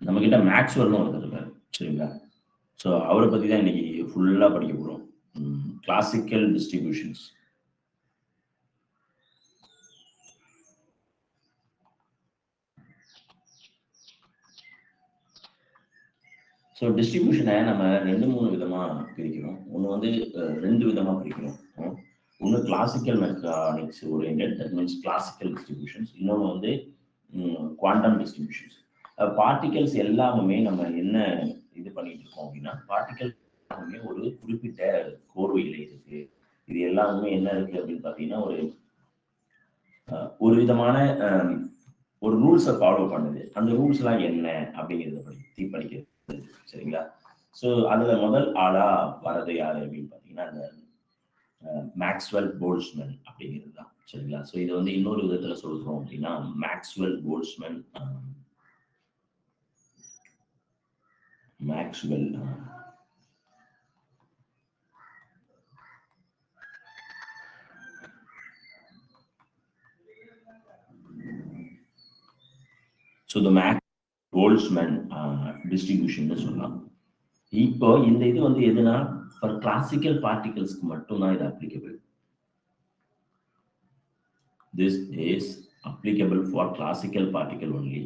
நம்ம கிட்ட மேக்ஸ்வெல்னு ஒருத்தர் இருக்காரு, சரிங்களா? ஸோ அவரை பத்தி தான் இன்னைக்கு ஃபுல்லா படிக்க போறோம். Classical distributions. ஸோ டிஸ்ட்ரிபியூஷனை நம்ம 2-3 விதமா பிரிக்கிறோம். ஒன்று வந்து 2 விதமா பிரிக்கிறோம். ஒன்று classical mechanics oriented, that means classical distributions. இன்னொன்று வந்து குவாண்டம் டிஸ்ட்ரிபியூஷன்ஸ். பார்ட்டிகல்ஸ் எல்லாமே நம்ம என்ன இது பண்ணிட்டு இருக்கோம் அப்படின்னா, பார்ட்டிகல் எல்லாமே ஒரு குறிப்பிட்ட கோர்வையில் இருக்கு. இது எல்லாமே என்ன இருக்கு அப்படின்னு பார்த்தீங்கன்னா, ஒரு விதமான ஒரு ரூல்ஸை ஃபாலோ பண்ணுது. அந்த ரூல்ஸ்லாம் என்ன அப்படிங்கிறத பற்றி படிக்கிறது, சரிங்களா? ஸோ அதுல முதல் ஆளா வரது யாரு அப்படின்னு பார்த்தீங்கன்னா, அந்த மேக்ஸ்வெல் போல்ட்ஸ்மேன் அப்படிங்கிறது தான், சரிங்களா? ஸோ இது வந்து இன்னொரு விதத்துல சொல்றோம் அப்படின்னா, Maxwell Boltzmann Maxwell so the Boltzmann distribution சொல்லலாம். இப்போ இந்த இது வந்து எதுனா ஃபார் கிளாசிக்கல் பார்ட்டிகல்ஸ்க்கு மட்டும்தான் இது applicable. This is applicable for classical particle only.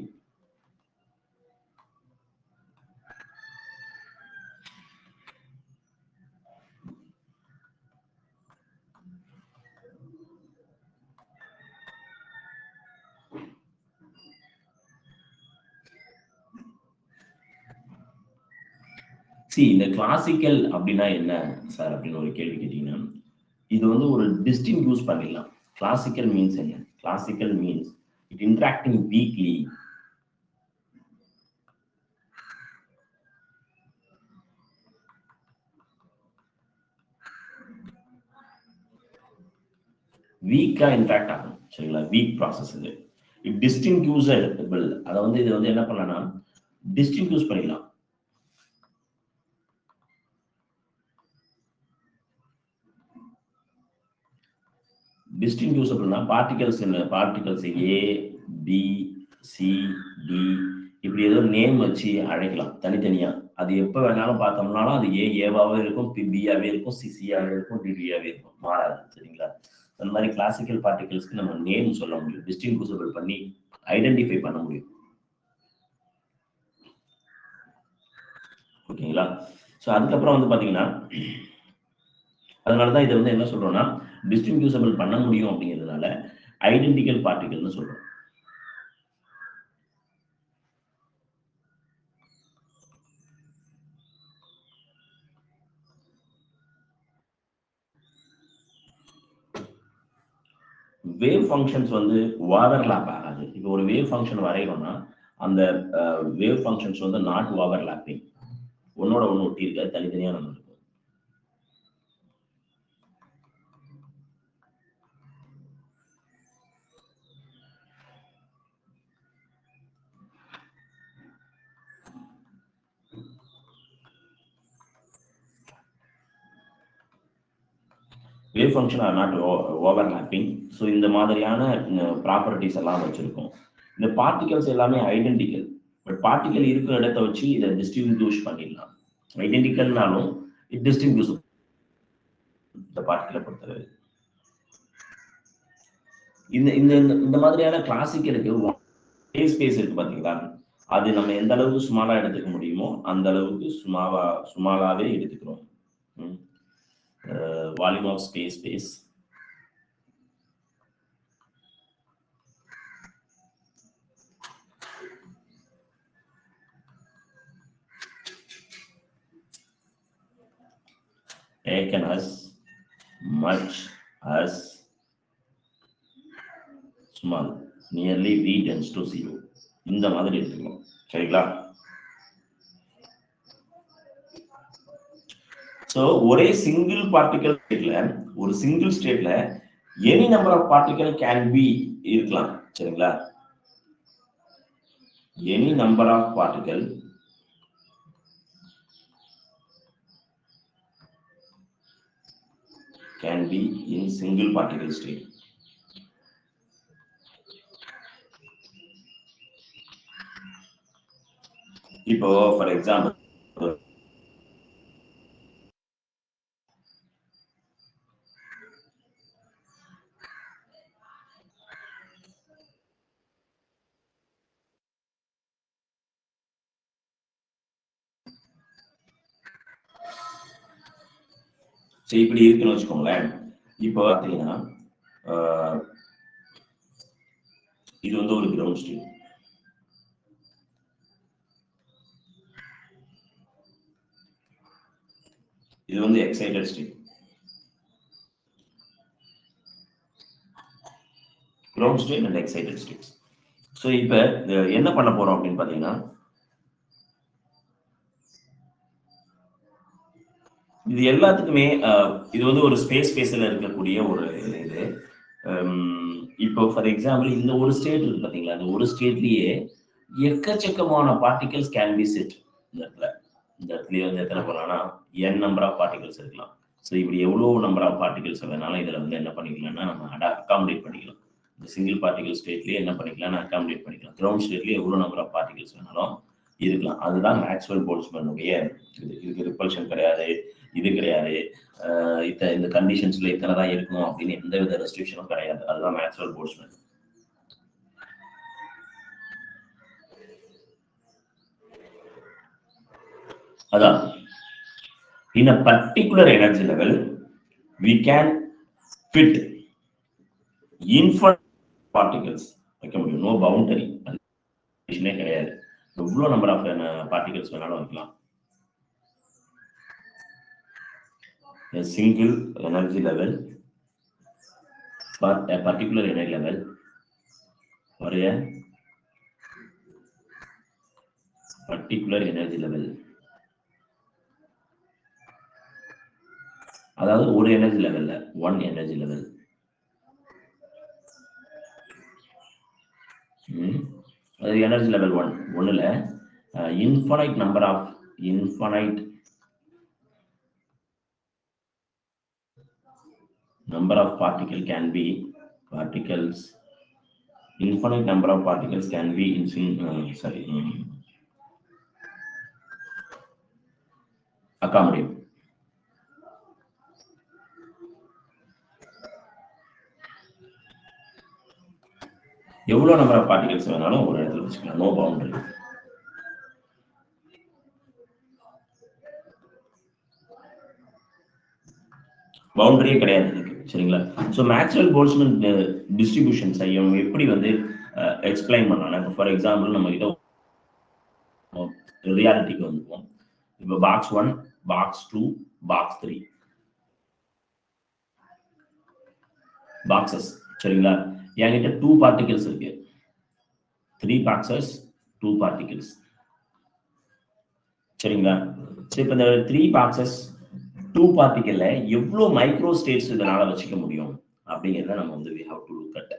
See, இந்த கிளாசிக்கல் அப்படின்னா என்ன சார் அப்படின்னு ஒரு கேள்வி கேட்டீங்கன்னா, இது வந்து ஒரு டிஸ்டிங்யூஸ் பண்ணிடலாம். கிளாசிக்கல் மீன்ஸ் என்ன? Classical means it interacting weekly. வீக்கா இன்டராக்ட் ஆகும், சரிங்களா? வீக் ப்ராசஸ் இது. இட் டிஸ்டிங்யூசபிள். அதை வந்து இது வந்து என்ன பண்ணலாம், டிஸ்டிங்யூஸ் பண்ணிடலாம். டிஸ்டிங்யூசபிள்னா பார்ட்டிகல்ஸ் ஏ, பி, சி, டி இப்படி ஏதோ நேம் வச்சு அழைக்கலாம் தனித்தனியா. அது எப்போ வேணாலும் பார்த்தோம்னாலும் அது ஏவாவே இருக்கும், பியாவே இருக்கும், சிசியாவே இருக்கும், டிடியாவே இருக்கும், மாறாது, சரிங்களா? அந்த மாதிரி கிளாசிக்கல் பார்ட்டிகல்ஸ்க்கு நம்ம நேம் சொல்ல முடியும், டிஸ்டிங்யூசபிள் பண்ணி ஐடென்டிஃபை பண்ண முடியும். ஓகேங்களா? ஸோ அதுக்கப்புறம் வந்து பார்த்தீங்கன்னா, அதனாலதான் இதை வந்து என்ன சொல்றோம்னா, டிஸ்டிங்யூசபிள் பண்ண முடியும் அப்படிங்கிறதுனால ஐடென்டிக்கல் பார்ட்டிகல்னு சொல்றோம். வேவ் ஃபங்க்ஷன்ஸ் வந்து ஓவர்லாப் ஆகாது. இப்போ ஒரு வேவ் ஃபங்க்ஷன் வரைகிறோம்னா அந்த வேவ் ஃபங்க்ஷன்ஸ் வந்து நாட் ஓவர்லாப்பிங், ஒன்னோட ஒன்று ஒட்டி இருக்காது, தனித்தனியாக நம்ம இருக்கும். Wave function are not overlapping. So இந்த மாதிரியான ப்ராப்பர்ட்டிஸ் எல்லாம் வச்சிருக்கோம். இந்த பார்ட்டிகல்ஸ் எல்லாமே ஐடென்டிக்கல். பட் பார்ட்டிகல் இருக்கிற இடத்த வச்சு இதை டிஸ்டிங்யூஷ் பண்ணிடலாம். ஐடென்டிக்கல்னாலும் இட் டிஸ்டிங்யூஷ் இந்த பார்ட்டிகலை பொறுத்தவரை. இந்த இந்த இந்த மாதிரியான கிளாசிக்கலுக்கு ஸ்பேஸ் இருக்கு பாத்தீங்களா, அது நம்ம எந்த அளவுக்கு ஸ்மாலா எடுத்துக்க முடியுமோ அந்த அளவுக்கு ஸ்மாலாவே எடுத்துக்கிறோம். Volume of space taken as much as small nearly v tends to 0. இந்த மாதிரி எடுத்துக்கணும், சரிங்களா? ஸோ ஒரே சிங்கிள் பார்ட்டிகல் ஸ்டேட்ல, ஒரு சிங்கிள் ஸ்டேட்ல any number of particle can be இருக்கலாம், சரிங்களா? Any number of particle can be in single particle state. இப்போ ஃபார் எக்ஸாம்பிள் இப்படி இருக்குன்னு வச்சுக்கோங்களேன். இப்போ பார்த்தீங்கன்னா இது வந்து ஒரு கிரவுண்ட் ஸ்டேட். இது வந்து excited state. Ground state and excited states. So இப்போ என்ன பண்ண போறோம் அப்படின்னு பார்த்தீங்கன்னா, இது எல்லாத்துக்குமே இது வந்து ஒரு ஸ்பேஸ்ல இருக்கக்கூடிய ஒரு இது. இப்போ ஃபார் எக்ஸாம்பிள் இந்த ஒரு ஸ்டேட் இருக்கு பார்த்தீங்களா, அந்த ஒரு ஸ்டேட்லயே எக்கச்சக்கமான பார்ட்டிகல்ஸ் கேன் பி செட். இந்த இடத்துலயே வந்து எத்தனை போகலாம்னா n நம்பர் ஆஃப் பார்ட்டிகல்ஸ் இருக்கலாம். ஸோ இப்படி எவ்வளோ நம்பர் ஆஃப் பார்ட்டிகல்ஸ் வேணாலும் இதில் வந்து என்ன பண்ணிக்கலாம்னா நம்ம அகாமடேட் பண்ணிக்கலாம். இந்த சிங்கிள் பார்ட்டிகல் ஸ்டேட்லேயே என்ன பண்ணிக்கலாம், அகாமடேட் பண்ணிக்கலாம். கிரவுண்ட் ஸ்டேட்லேயே எவ்வளோ நம்பர் ஆஃப் பார்ட்டிகல்ஸ் வேணாலும் இருக்கலாம். அதுதான் மேக்ஸ்வெல் போல்ட்ஸ்மேனுடைய இது. இதுக்கு ரிப்பல்ஷன் கிடையாது, இது கிடையாது, இந்த கண்டிஷன்ஸ்ல இத்தனை தான் இருக்கணும் அப்படின்னு எந்த வித ரெஸ்ட்ரிக்ஷனும் கிடையாது. அதுதான் மேக்ஸ்வெல் போல்ட்ஸ்மேன். அதான் in a particular energy level we can fit infinite particles. வைக்க முடியும். நோ பவுண்டரி, அது கிடையாது. எவ்வளோ நம்பர் ஆஃப் பார்ட்டிகல்ஸ் வேணாலும் வைக்கலாம். A single energy level for a particular energy level for a particular energy level. அதாவது ஒரு எனர்ஜி லெவல்ல, ஒன் எனர்ஜி லெவல். அது எனர்ஜி லெவல் ஒன்னுல infinite number of particles can be infinite number of particles can be accommodate. எவ்வளவு number of particles வேணாலும் ஒரு இடத்துல வச்சுக்கலாம். No boundary. பவுண்டரியே கிடையாது இதுக்கு. சரிங்களா? ஸோ மேக்ஸ்வெல் போல்ட்ஸ்மேன் டிஸ்ட்ரிபியூஷன்ஸை எப்படி வந்து எக்ஸ்பிளைன் பண்ணலாம். இப்போ ஃபார் எக்ஸாம்பிள் நம்ம கிட்ட ரியாலிட்டிக்கு வந்துப்போம். இப்போ பாக்ஸ் 1, பாக்ஸ் 2, பாக்ஸ் 3 பாக்ஸஸ். சரிங்களா? என்கிட்ட 2 பார்ட்டிகல்ஸ் இருக்கு. 3 பாக்ஸஸ், 2 பார்ட்டிகல்ஸ். சரிங்களா? ஸோ இப்போ இந்த 3 பாக்ஸஸ் 2 பார்ட்டிகல்ல எவ்வளோ மைக்ரோ ஸ்டேட்ஸ் இதனால வச்சுக்க முடியும் அப்படிங்கிறத நம்ம வந்து we have to look at.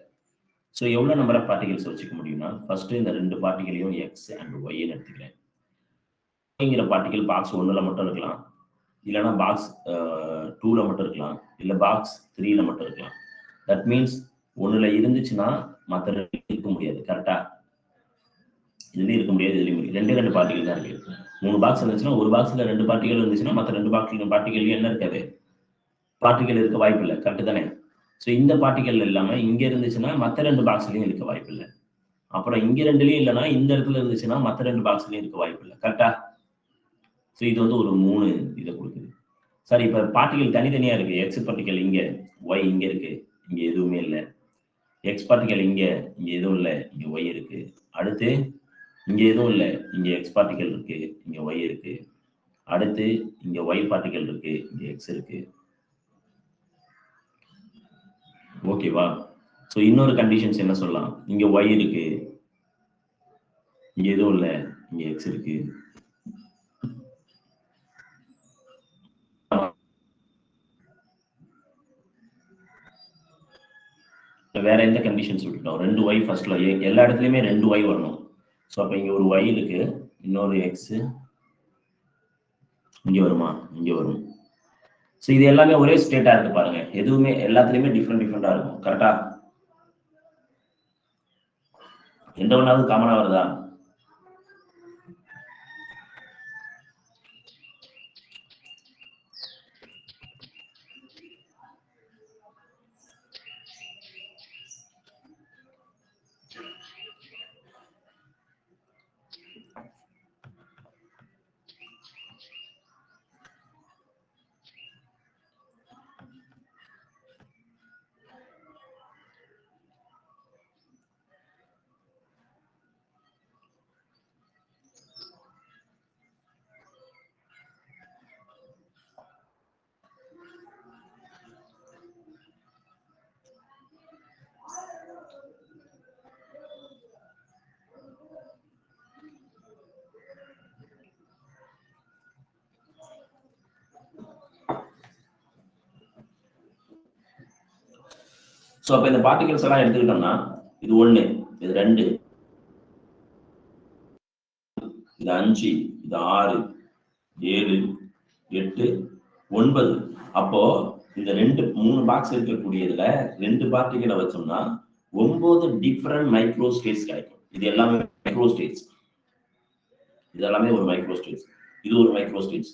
So எவ்வளோ நம்பர் ஆஃப் பார்ட்டிகல்ஸ் வச்சுக்க முடியும்னா, ஃபர்ஸ்ட் இந்த 2 பார்ட்டிகளையும் எக்ஸ் அண்ட் ஒய்ன்னு எடுத்துக்கிறேன். ஒய்ங்கிற பார்ட்டிகல் பாக்ஸ் 1ல மட்டும் இருக்கலாம், இல்லைன்னா பாக்ஸ் 2ல மட்டும் இருக்கலாம், இல்லை பாக்ஸ் 3ல மட்டும் இருக்கலாம். தட் மீன்ஸ் 1ல இருந்துச்சுன்னா மற்ற 2 இருக்க முடியாது. கரெக்டா? இதுலயும் இருக்க முடியாது, இதுலயும் முடியாது. 2 பார்ட்டிகல் தான் இருக்கு. 3 பாக்ஸ் இருந்துச்சுன்னா ஒரு பாக்ஸ்ல 2 பார்ட்டிகல் இருந்துச்சுன்னா மற்ற 2 பார்ட்டிகல் என்ன இருக்காது, பார்ட்டிகல் இருக்க வாய்ப்பு இல்லை. கரெக்ட் தானே? ஸோ இந்த பார்ட்டிகல் இல்லாம இங்க இருந்துச்சுன்னா மற்ற 2 பாக்ஸ்லயும் இருக்க வாய்ப்பு இல்லை. அப்புறம் இங்க 2லயும் இல்லைன்னா இந்த இடத்துல இருந்துச்சுன்னா மற்ற 2 பாக்ஸ்லயும் இருக்க வாய்ப்பு இல்லை. கரெக்டா? ஸோ இது வந்து ஒரு 3 இதை கொடுக்குது. சரி, இப்ப பார்ட்டிகல் தனித்தனியா இருக்கு. எக்ஸ் பார்ட்டிகல் இங்க, ஒய் இங்க இருக்கு, இங்க எதுவுமே இல்லை. எக்ஸ் பார்ட்டிகல் இங்க எதுவும் இல்லை, இங்க ஒய் இருக்கு. அடுத்து இங்க எதுவும் இல்லை, இங்க எக்ஸ் பார்ட்டிகல் இருக்கு, இங்க ஒய் இருக்கு. அடுத்து இங்க ஒய் பார்ட்டிகல் இருக்கு, இங்க எக்ஸ் இருக்கு. ஓகேவா? ஸோ இன்னொரு கண்டிஷன்ஸ் என்ன சொல்லலாம், இங்க ஒய் இருக்கு, இங்க எதுவும் இல்லை, இங்க எக்ஸ் இருக்கு. வேற எந்த கண்டிஷன்ஸ் விட்டுட்டோம்? 2 ஒய் ஃபர்ஸ்ட்ல, எல்லா இடத்துலயுமே 2 ஒய் வரணும். ஸோ அப்ப இங்க ஒரு ஒய் இருக்கு, இன்னொரு எக்ஸ் இங்க வருமா, இங்க வரும். ஸோ இது எல்லாமே ஒரே ஸ்டேட்டா இருக்கு பாருங்க. எதுவுமே எல்லாத்துலயுமே டிஃப்ரெண்டா இருக்கும். கரெக்டா? எந்த ஒன்றாவது காமனா வருதா? ஸோ அப்போ இந்த பார்ட்டிகல்ஸ் எல்லாம் எடுத்துக்கிட்டோம்னா இது 1, இது 2, இது 5, இது 6, 7, 8, 9. அப்போ இந்த 3 பாக்ஸ் இருக்கக்கூடியதுல 2 பார்ட்டிகளை வச்சோம்னா 9 டிஃபரெண்ட் மைக்ரோ ஸ்டேட்ஸ் கிடைக்கும். இது எல்லாமே மைக்ரோ ஸ்டேட்ஸ். இது எல்லாமே ஒரு மைக்ரோ ஸ்டேட்ஸ். இது ஒரு மைக்ரோ ஸ்டேட்ஸ்.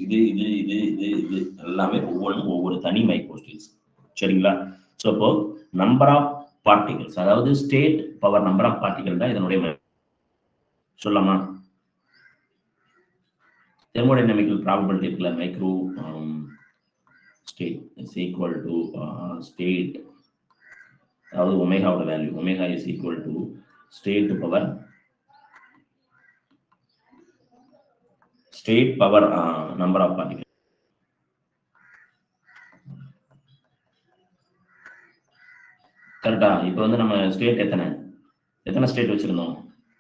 இது இது இது இது இது எல்லாமே ஒவ்வொரு தனி மைக்ரோ ஸ்டேட்ஸ். சரிங்களா? ஸோ அப்போ நம்பர் ஆஃப் பார்ட்டிகல்ஸ், அதாவது state power number of particle தான் இதனுடைய சொல்லலாமா? thermodynamical probability இருக்குல்ல, micro state is equal to state, அதாவது ஒமேகாவோட value, omega is equal to state power number of particle. கரெக்டா? இப்போ வந்து நம்ம ஸ்டேட் எத்தனை ஸ்டேட் வச்சிருந்தோம்?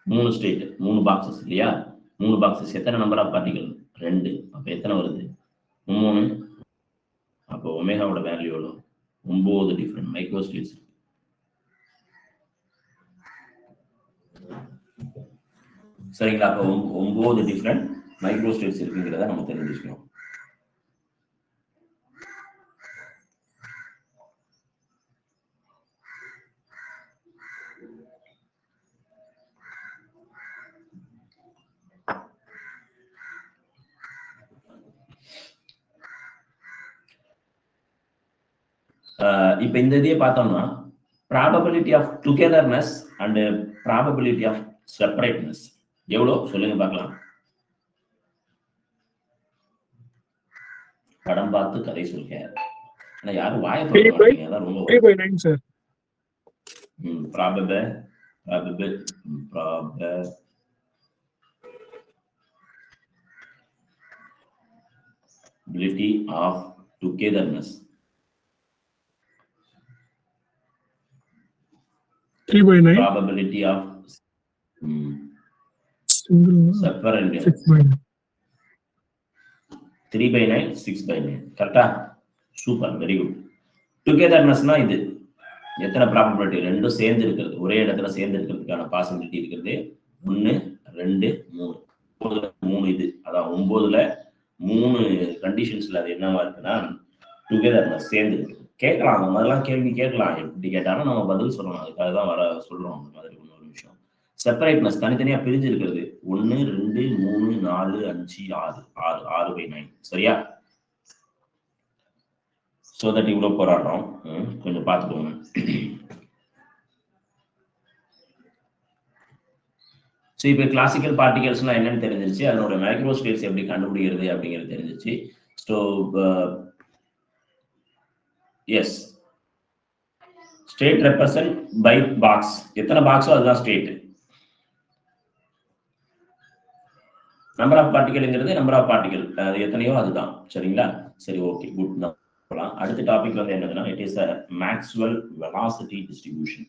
3 ஸ்டேட், 3 பாக்ஸஸ் இல்லையா? 3 பாக்ஸஸ், எத்தனை நம்பர் ஆஃப் பார்ட்டிகல்? 2. அப்போ எத்தனை வருது? 3. அப்போ ஒமேகாவோட வேல்யூ எவ்வளோ? 9 டிஃபரெண்ட் மைக்ரோ ஸ்டேட்ஸ். சரிங்களா? அப்போ 9 டிஃபரெண்ட் மைக்ரோ ஸ்டேட்ஸ் இருக்குங்கிறத நம்ம தெரிஞ்சுக்கணும். இப்ப இந்த இதையே பார்த்தோம்னா probability of togetherness and probability of separateness எவ்வளோ சொல்லுங்க பார்க்கலாம். படம் பார்த்து கதை சொல்லுங்க. ஆனா யாரும் வாயை பார்க்க மாட்டீங்க, அதான் ரொம்ப 3/9 sir. probability of togetherness 3/9. probability of separation 6/9. 3/9 6/9. கரெக்டா? Super, very good. டுகெதர்னஸ்னா இது எத்தனை ப்ராபபிலிட்டி? 2 சேர்ந்து இருக்கிறது, ஒரே இடத்துல சேர்ந்து இருக்கிறதுக்கான பாசிபிலிட்டி இருக்கிறது 1 2 3. 3 இது, அதான் 9ல 3 கண்டிஷன்ஸ்ல அது என்னவா இருக்குன்னா டுகெதர்னஸ் சேர்ந்து இருக்கு. கேட்கலாம், அந்த மாதிரிலாம் கேள்வி கேட்கலாம், எப்படி கேட்டாலும் நம்ம பதில் சொல்லணும். அதுக்காக தான் சொல்றோம் அந்த மாதிரி. இன்னொரு விஷயம், செப்பரேட்னஸ் தனித்தனியா பிரிஞ்சு இருக்கிறது 1 2 3 4 5 6 6/9. சரியா? சோ தட் இவ்வளவு போராடுறோம், கொஞ்சம் பார்த்துக்கோங்க. ஸோ இப்போ கிளாசிக்கல் பார்ட்டிகல்ஸ்லாம் என்னன்னு தெரிஞ்சிருச்சு, அதனோட மைக்ரோ ஸ்டேட்ஸ் எப்படி கண்டுபிடிக்கிறது அப்படிங்கிறது தெரிஞ்சிருச்சு. So S, state represent by box, எத்தனை பாக்ஸோ அதுதான் ஸ்டேட். நம்பர் ஆஃப் பார்ட்டிகல்ங்கிறது நம்பர் ஆஃப் பார்ட்டிகல் அது எத்தனையோ அதுதான். சரிங்களா? சரி, ஓகே, குட். அடுத்த டாபிக் வந்து என்னதுன்னா, it is a Maxwell velocity distribution.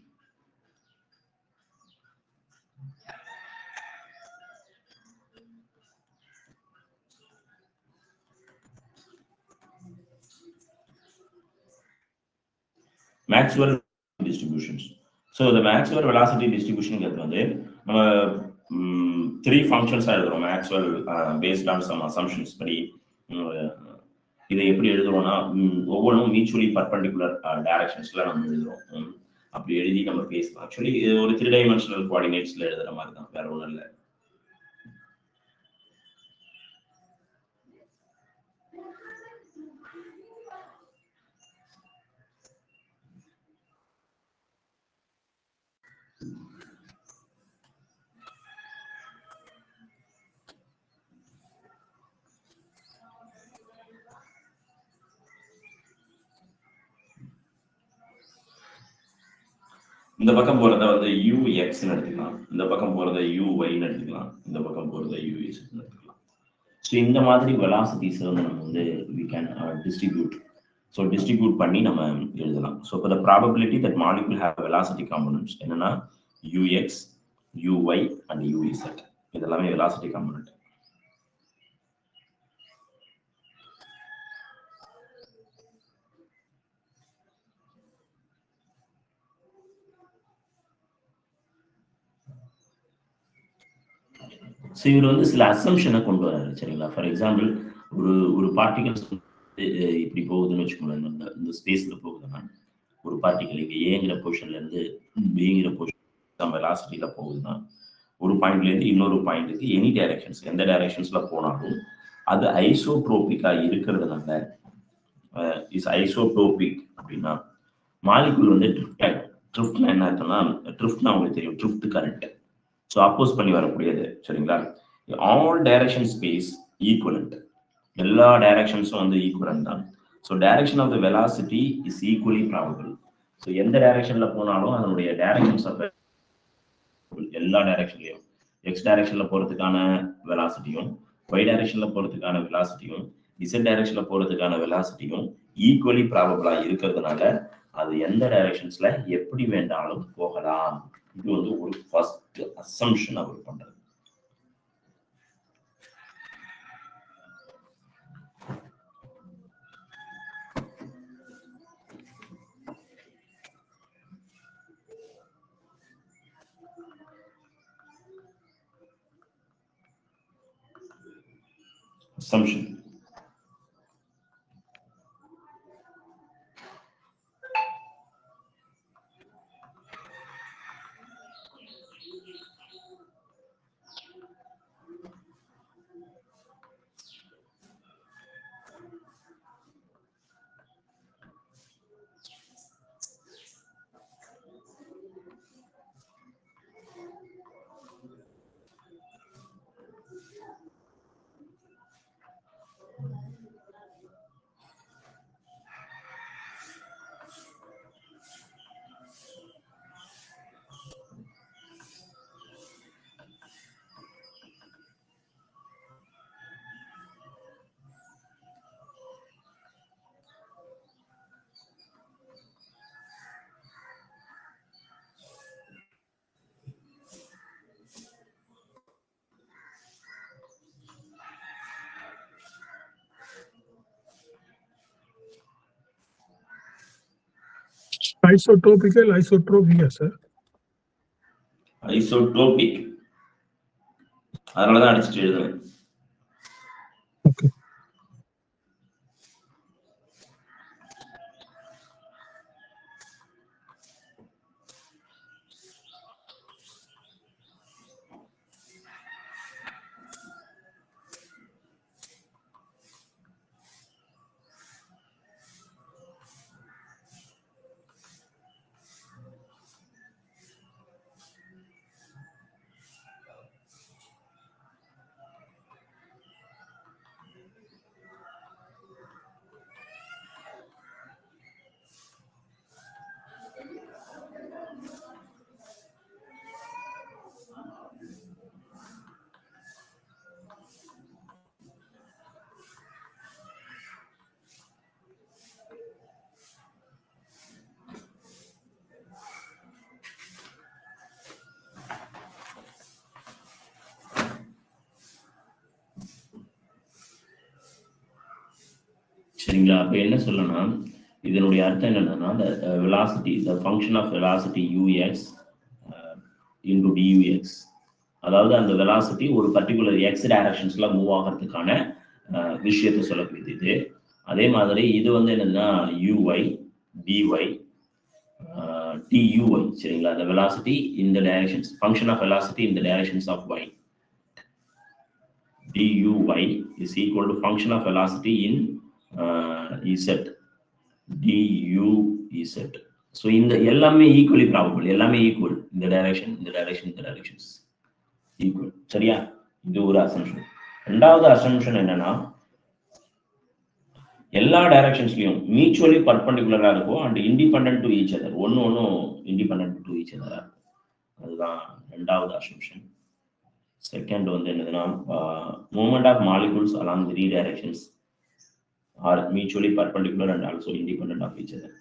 Maxwell distributions. So the Maxwell velocity distribution வந்து நம்ம 3 functions எழுதுறோம். Maxwell based on some assumptions படி இதை எப்படி எழுதுறோம்னா, ஒவ்வொன்றும் மியூச்சுவலி பர்பெண்டிகுலர் டைரக்ஷன்ஸ்ல நம்ம எழுதுறோம். அப்படி எழுதி நம்ம பேசலாம். ஆக்சுவலி இது ஒரு 3 டைமென்ஷனல் கோஆர்டினேட்ஸ்ல எழுதுற மாதிரி தான், வேற ஒன்றும் இல்லை. இந்த பக்கம் போறத வந்து ux எடுத்துக்கலாம், இந்த பக்கம் போறத uy எடுத்துக்கலாம், இந்த பக்கம் போறத us எடுத்துக்கலாம். ஸோ இந்த மாதிரி வெலாசிட்டிஸ் வந்து நம்ம வந்து we can distribute. So distribute பண்ணி நம்ம எழுதலாம். ஸோ இப்போ the probability that molecule have velocity components என்னன்னா ux, uy and uz, இதெல்லாமே velocity component. ஸோ இவர் வந்து சில அசம்ஷனை கொண்டு வராரு சரிங்களா. ஃபார் எக்ஸாம்பிள் ஒரு பார்ட்டிகல்ஸ் இப்படி போகுதுன்னு வச்சுக்கோங்களேன். இந்த ஸ்பேஸ்ல போகுதுன்னா ஒரு பார்ட்டிகல் இங்கே ஏங்கிற பொசிஷன்ல இருந்து பிங்கிற பொசிஷன் வெலாசிட்டியில போகுதுன்னா ஒரு பாயிண்ட்ல இருந்து இன்னொரு பாயிண்ட்டுக்கு எனி டைரக்ஷன்ஸ் எந்த டைரக்ஷன்ஸ்ல போனாலும் அது ஐசோட்ரோபிக்கா இருக்கிறதுனால இஸ் ஐசோட்ரோபிக் அப்படின்னா மாலிகுல் வந்து ட்ரிஃப்ட் ஆகிடும். ட்ரிஃப்ட்னா என்ன அர்த்தம்னா ட்ரிஃப்ட்னா உங்களுக்கு தெரியும், ட்ரிஃப்ட் கரண்ட். ஸோ அப்போஸ் பண்ணி வரக்கூடியது சரிங்களா. ஆல் டைரக்ஷன் ஸ்பேஸ் ஈக்குவலண்ட், எல்லா டைரக்ஷன்ஸும் வந்து ஈக்குவலண்ட் தான். So direction of the velocity is equally probable. So எந்த டைரக்ஷன்ல போனாலும் அதனுடைய டைரக்ஷன்ஸ் ஆஃப் எல்லா டைரக்ஷன்லையும் எக்ஸ் டைரக்ஷன்ல போறதுக்கான வெலாசிட்டியும் ஒய் டைரக்ஷன்ல போறதுக்கான வெலாசிட்டியும் இசட் டைரக்ஷன்ல போறதுக்கான வெலாசிட்டியும் ஈக்குவலி ப்ராபபிளா இருக்கிறதுனால அது எந்த டைரக்ஷன்ஸ்ல எப்படி வேண்டாலும் போகலாம். இது வந்து ஒரு ஃபர்ஸ்ட் அசம்ஷன் அவர் பண்றது. assumption. Isotropical, isotropia, sir. Isotropic. அதனால தான் அடிச்சுட்டு எழுதுறேன். Okay. சரிங்களா. அப்ப என்ன சொல்லணும், இதனுடைய அர்த்தம் என்னன்னா velocity the function of velocity ux into dux, அதாவது அந்த வெலாசிட்டி ஒரு பர்டிகுலர் எக்ஸ் டைரக்ஷன்ஸ்ல மூவ் ஆகிறதுக்கான விஷயத்தை சொல்லக்கூடியது இது. அதே மாதிரி இது வந்து என்னதுன்னா uy dy tuy சரிங்களா. the velocity in the directions, function of velocity in the directions of y, duy is equal to function of velocity in z duz. So இந்த எல்லாமே ஈக்குவலி ப்ராபபிள், எல்லாமே ஈக்குவல், இந்த டைரக்ஷன் இந்த direction இந்த directions equal சரியா. இது ஒரு assumption. ரெண்டாவது அசம்ஷன் என்னன்னா எல்லா டைரக்ஷன்ஸ்லயும் மியூச்சுவலி பர்பெண்டிகுலரா இருக்கும் and independent to each other, ஒன்னும் இண்டிபெண்டன்ட் டு ஈச் அதரா இருக்கும். அதுதான் ரெண்டாவது அசம்ஷன். செகண்ட் வந்து என்னதுன்னா movement of molecules along three directions are mutually perpendicular and also independent of each other.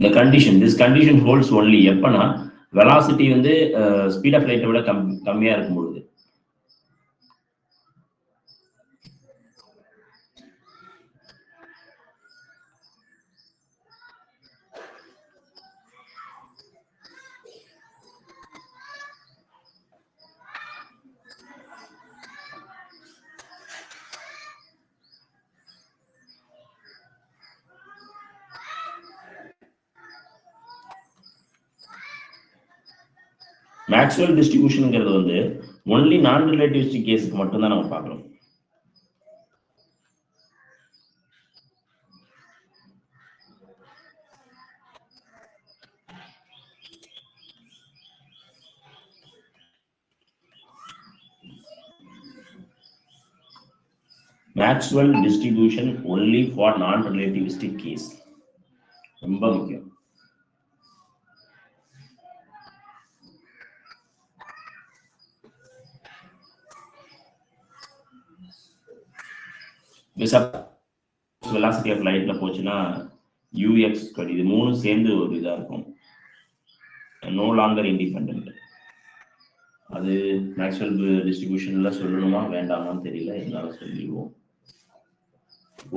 the condition, this condition holds only எப்பனா velocity வந்து speed of light விட கம்மியா இருக்கும்போது. மேக்ஸ்வெல் டிஸ்ட்ரிபியூஷன்ங்கிறது வந்து ஒன்லி நான் ரிலேட்டிவிஸ்டிக் கேஸுக்கு மட்டும்தான் நம்ம பார்க்கணும். மேக்ஸ்வெல் டிஸ்ட்ரிபியூஷன் ஒன்லி ஃபார் நான் ரிலேட்டிவிஸ்டிக் கேஸ் ரொம்ப முக்கியம். velocity of lightல போச்சுன்னா ux இது மூணும் சேர்ந்து ஒரு இதா இருக்கும், no longer independent. அது மேக்ஸ்வெல் டிஸ்ட்ரிபியூஷன்ல சொல்லணுமா வேண்டாமான்னு தெரியல, இருந்தாலும் சொல்லிடுவோம்,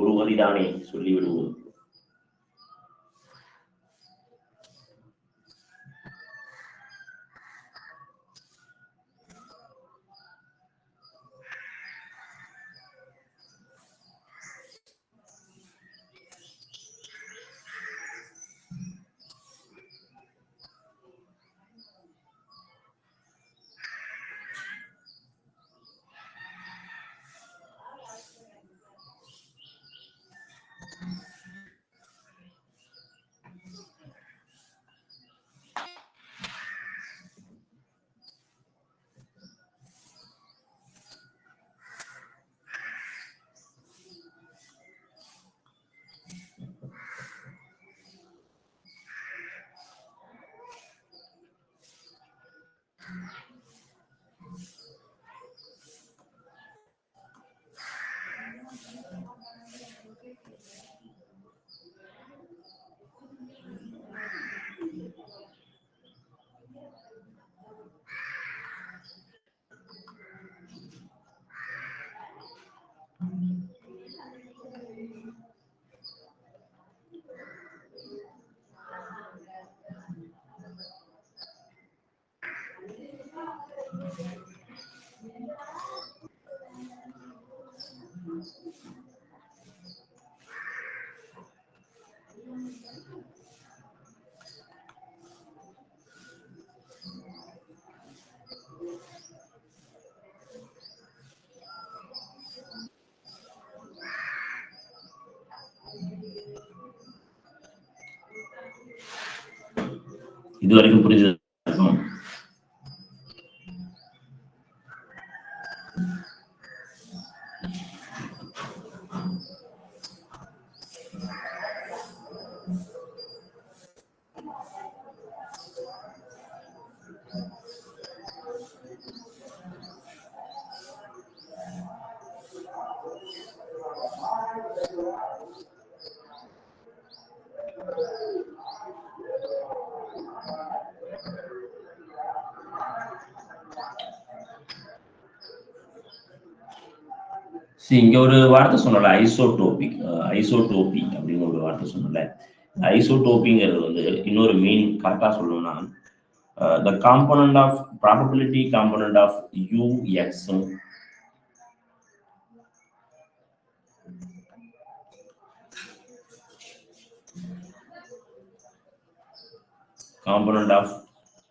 ஒரு வரிதானே சொல்லிவிடுவோம். இது வரைக்கும் புரிஞ்சது. இங்க ஒரு வார்த்தை சொன்னல, ஐசோடோபிக், ஐசோடோபி அப்படின்னு ஒரு வார்த்தை சொன்னல. ஐசோடோபிங்கிறது வந்து இன்னொரு மீனிங் கரெக்டா சொல்லணும்னா, the component of probability component of ux component of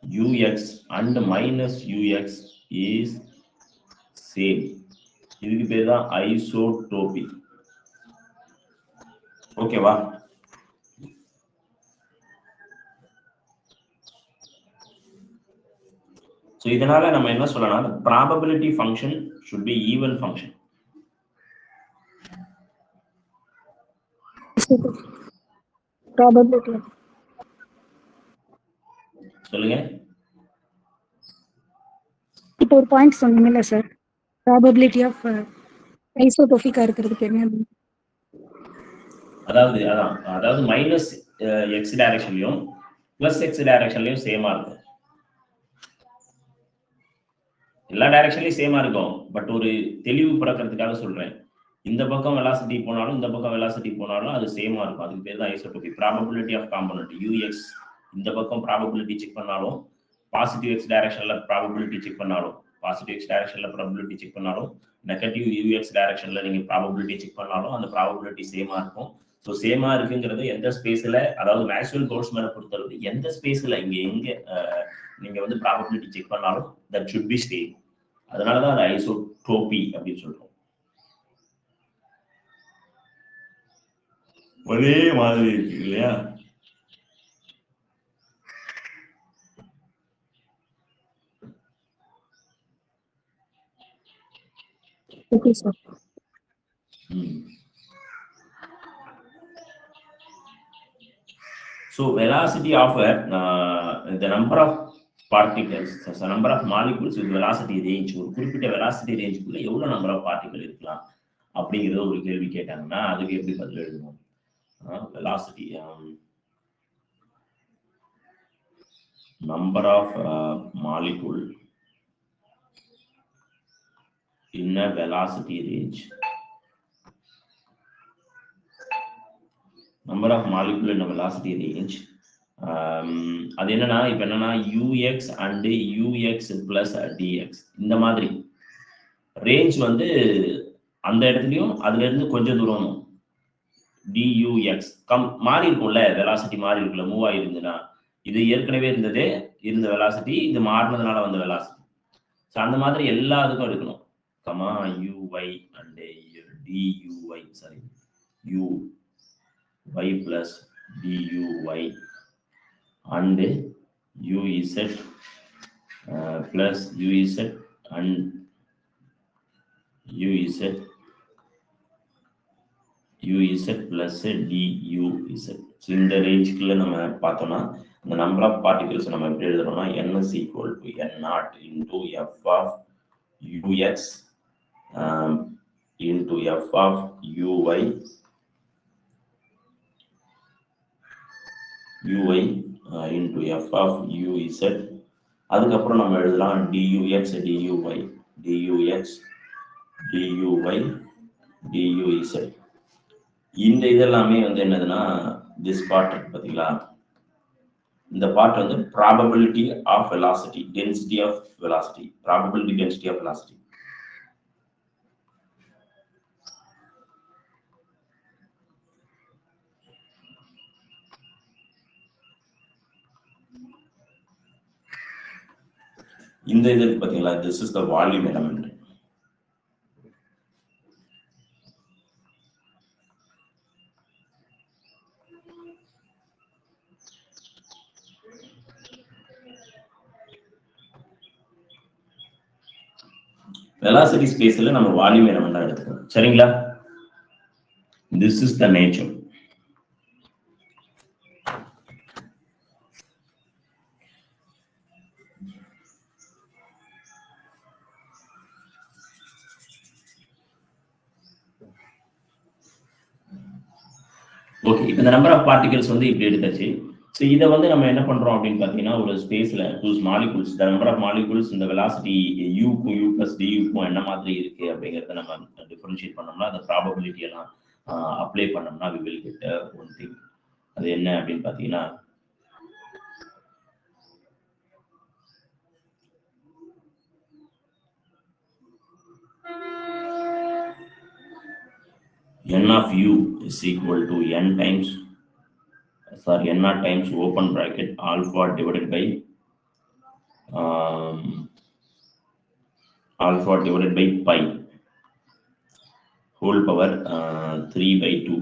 ux and minus ux is same. இதுக்கு பேர் தான் ஐசோடோபிக். ஓகேவா? சோ இதனால நம்ம என்ன சொல்லலாம், probability function should be even function. probability சொல்லுங்க. இப்போ ஒரு பாயிண்ட் சொன்னீங்கல்ல சார், probability of ஐசோடோபிக்கா இருக்கிறதுக்கு என்ன? அதாவது மைனஸ் எக்ஸ் டைரக்ஷன்லயும் பிளஸ் எக்ஸ் டைரக்ஷன்லயும் சேமா இருக்கும். எல்லா டைரக்ஷன்லயும் சேமா இருக்கும். பட் ஒரு தெளிவு பிறக்கிறதுக்காக சொல்றேன். இந்த பக்கம் வெலாசிட்டி போனாலும் இந்த பக்கம் வெலாசிட்டி போனாலும் அது சேமா இருக்கும். அதுக்கு பேர் தான் isotropy. Probability of component UX இந்த பக்கம் ப்ராபபிலிட்டி செக் பண்ணாலும் பாசிட்டிவ் எக்ஸ் டைரக்ஷன்ல ப்ராபபிலிட்டி செக் பண்ணாலும் பாசிட்டிவ் எக்ஸ் டைரக்ஷன்ல ப்ராபபிலிட்டி செக் பண்ணாலும் நெகட்டிவ் யூஎக்ஸ் டைரக்ஷன்ல நீங்க ப்ராபபிலிட்டி செக் பண்ணாலும் அந்த ப்ராபபிலிட்டி சேமா இருக்கும். ஸோ சேமா இருக்குங்கிறது எந்த ஸ்பேஸ்ல, அதாவது மேக்ஸ்வெல் போல்ட்ஸ்மேனை பொறுத்தளவு எந்த ஸ்பேஸ்ல இங்க எங்க நீங்க வந்து ப்ராபபிலிட்டி செக் பண்ணாலும் தட் ஷுட் பி சேம். அதனாலதான் அது ஐசோட்ரோபி அப்படின்னு சொல்றோம். ஒரே மாதிரி இருக்கு இல்லையா? Okay, sir. So velocity of the number of particles, the number of molecules with velocity range, ஒரு குறிப்பிட்ட velocity rangeக்குள்ள எவ்வளவு number of particle இருக்கலாம் அப்படிங்கிறது ஒரு கேள்வி கேட்டாங்கன்னா அதுக்கு எப்படி பதில் எழுதணும்? Velocity number of molecule in a velocity range. Number of molecule in a velocity range. அது என்னன்னா இப்ப என்னன்னா ux and ux plus dx இந்த மாதிரி ரேஞ்ச் வந்து அந்த இடத்துலயும் அதுல இருந்து கொஞ்சம் தூரம் dux மாறி இருக்கும்ல, வெலாசிட்டி மாறி இருக்குல்ல, மூவ் ஆயிருந்ததுன்னா இது ஏற்கனவே இருந்த வெலாசிட்டி, இது மாறினதுனால வந்த வெலாசிட்டி. ஸோ அந்த மாதிரி எல்லாத்துக்கும் எடுக்கணும். Comma uy and duy, sorry uy plus duy and uz plus uz and uz plus duz. So இந்த ரேஞ்சுக்குள்ள நம்ம பார்த்தோம்னா இந்த நம்பர் ஆஃப் பார்ட்டிகல்ஸ் நம்ம எப்படி எழுதுறோம்னா n is equal to n0 into f of ux into f of uy into f of uz. அதுக்கப்புறம் நம்ம எழுதலாம் dux duy duz. இந்த இதெல்லாமே வந்து என்னதுன்னா this part இருக்கு பாத்தீங்களா, இந்த பார்ட் வந்து probability of velocity, density of velocity, probability density of velocity. இந்த இது இருக்கு பாத்தீங்களா, this is the volume element. Velocity ஸ்பேஸ்ல நம்ம வால்யூம் எலிமெண்டா எடுத்துக்கணும். சரிங்களா? This is the nature. Okay, இப்போ இந்த நம்பர் ஆஃப் பார்ட்டிகல்ஸ் வந்து இப்படி எடுத்தாச்சு. ஸோ இதை வந்து நம்ம என்ன பண்றோம் அப்படின்னு பார்த்தீங்கன்னா, ஒரு ஸ்பேஸ்ல those molecules, the number of molecules இந்த வெலாசிட்டி யூக்கும் யூ பிளஸ் டியூக்கும் என்ன மாதிரி இருக்கு அப்படிங்கிறத நம்ம டிஃபரன்ஷியேட் பண்ணோம்னா, அந்த ப்ராபபிலிட்டி எல்லாம் அப்ளை பண்ணோம்னா we will get one thing. அது என்ன அப்படின்னு பார்த்தீங்கன்னா, n of u is equal to n times, sorry, n naught times open bracket alpha divided by pi whole power 3/2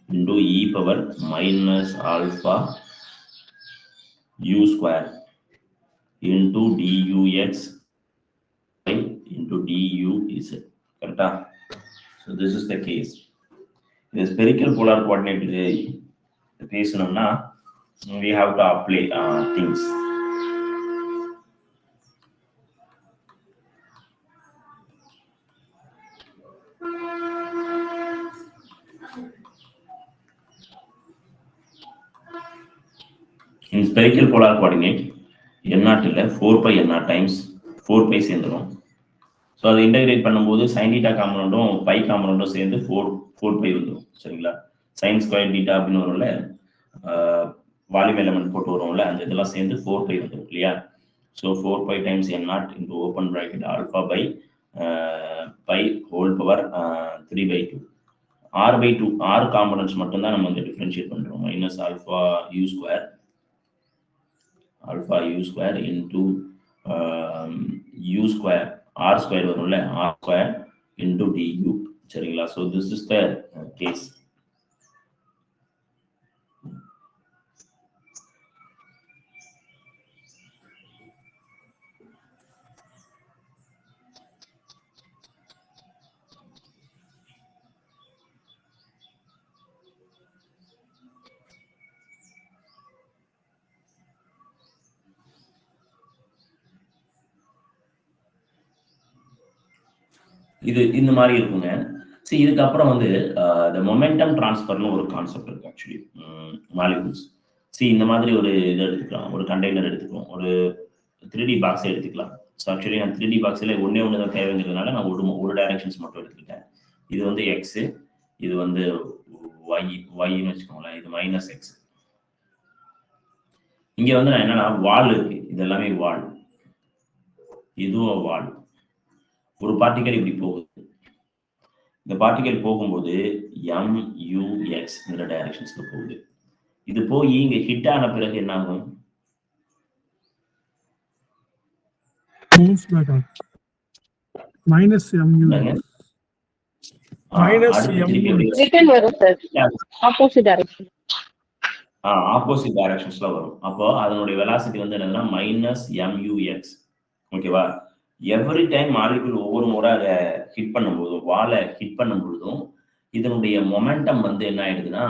into e power minus alpha u square into dux into duz. Correct? So this is the case. The spherical polar coordinate பேசணும்னா we have to apply things. In spherical polar coordinate, n0 இல்ல 4 pi n0 times 4 pi சேர்ந்துடும். So அதை integrate பண்ணும்போது sine theta காம்பனண்டும் by காம்பனண்டும் சேர்ந்து 4 pi வந்துடும். சரிங்களா? Sine square theta அப்படின்னு வரும்ல, வால்யூம் எலமெண்ட் போட்டு வரும்ல, அந்த இதெல்லாம் சேர்ந்து 4 pi வந்துடும் இல்லையா? So 4 pi times n0 into open bracket alpha by pi whole power 3/2. r/2 r components மட்டும்தான் நம்ம வந்து டிஃபரன்ஷியேட் பண்றோம். Minus alpha u square into u square r square வரும்ல, r square into d u. சரிங்களா? So this is the case. இது இந்த மாதிரி இருக்குங்க. சரி, இதுக்கப்புறம் வந்து இந்த மொமெண்டம் டிரான்ஸ்ஃபர்னு ஒரு கான்செப்ட் இருக்கு ஆக்சுவலி மாலிகூல்ஸ். சரி, இந்த மாதிரி ஒரு இது எடுத்துக்கலாம், ஒரு கண்டெய்னர் எடுத்துக்கலாம், ஒரு 3D பாக்ஸை எடுத்துக்கலாம். ஸோ ஆக்சுவலி நான் 3D பாக்ஸில் ஒன்றே தான் தேவைங்கிறதுனால நான் ஒரு டைரக்ஷன்ஸ் மட்டும் எடுத்துக்கிட்டேன். இது வந்து எக்ஸு, இது வந்து ஒய்ன்னு வச்சுக்கோங்களேன், இது மைனஸ் எக்ஸ். இங்கே வந்து நான் என்னன்னா வால் இருக்கு, இது எல்லாமே வால், இதுவும் வால். ஒரு பார்ட்டிகல் இப்படி போகுது, இந்த பார்ட்டிகல் போகும்போது MUX இந்த டைரக்ஷன்ஸ்ல போகுது. இது போய் இங்க ஹிட் ஆன பிறகு என்ன ஆகும்? minus MU minus MU return வரும் சார், ஆப்போசிட் டைரக்ஷன். ஆப்போசிட் டைரக்ஷன்ஸ்ல வரும். அப்போ அதனுடைய வெலாசிட்டி வந்து என்னன்னா மைனஸ் MUX. ஓகேவா? எவ்ரி டைம் மாலிகுல் ஒவ்வொரு முறை அதை ஹிட் பண்ணும்போதும், வாலை ஹிட் பண்ணும் பொழுதும் இதனுடைய மொமெண்டம் வந்து என்ன ஆயிடுதுன்னா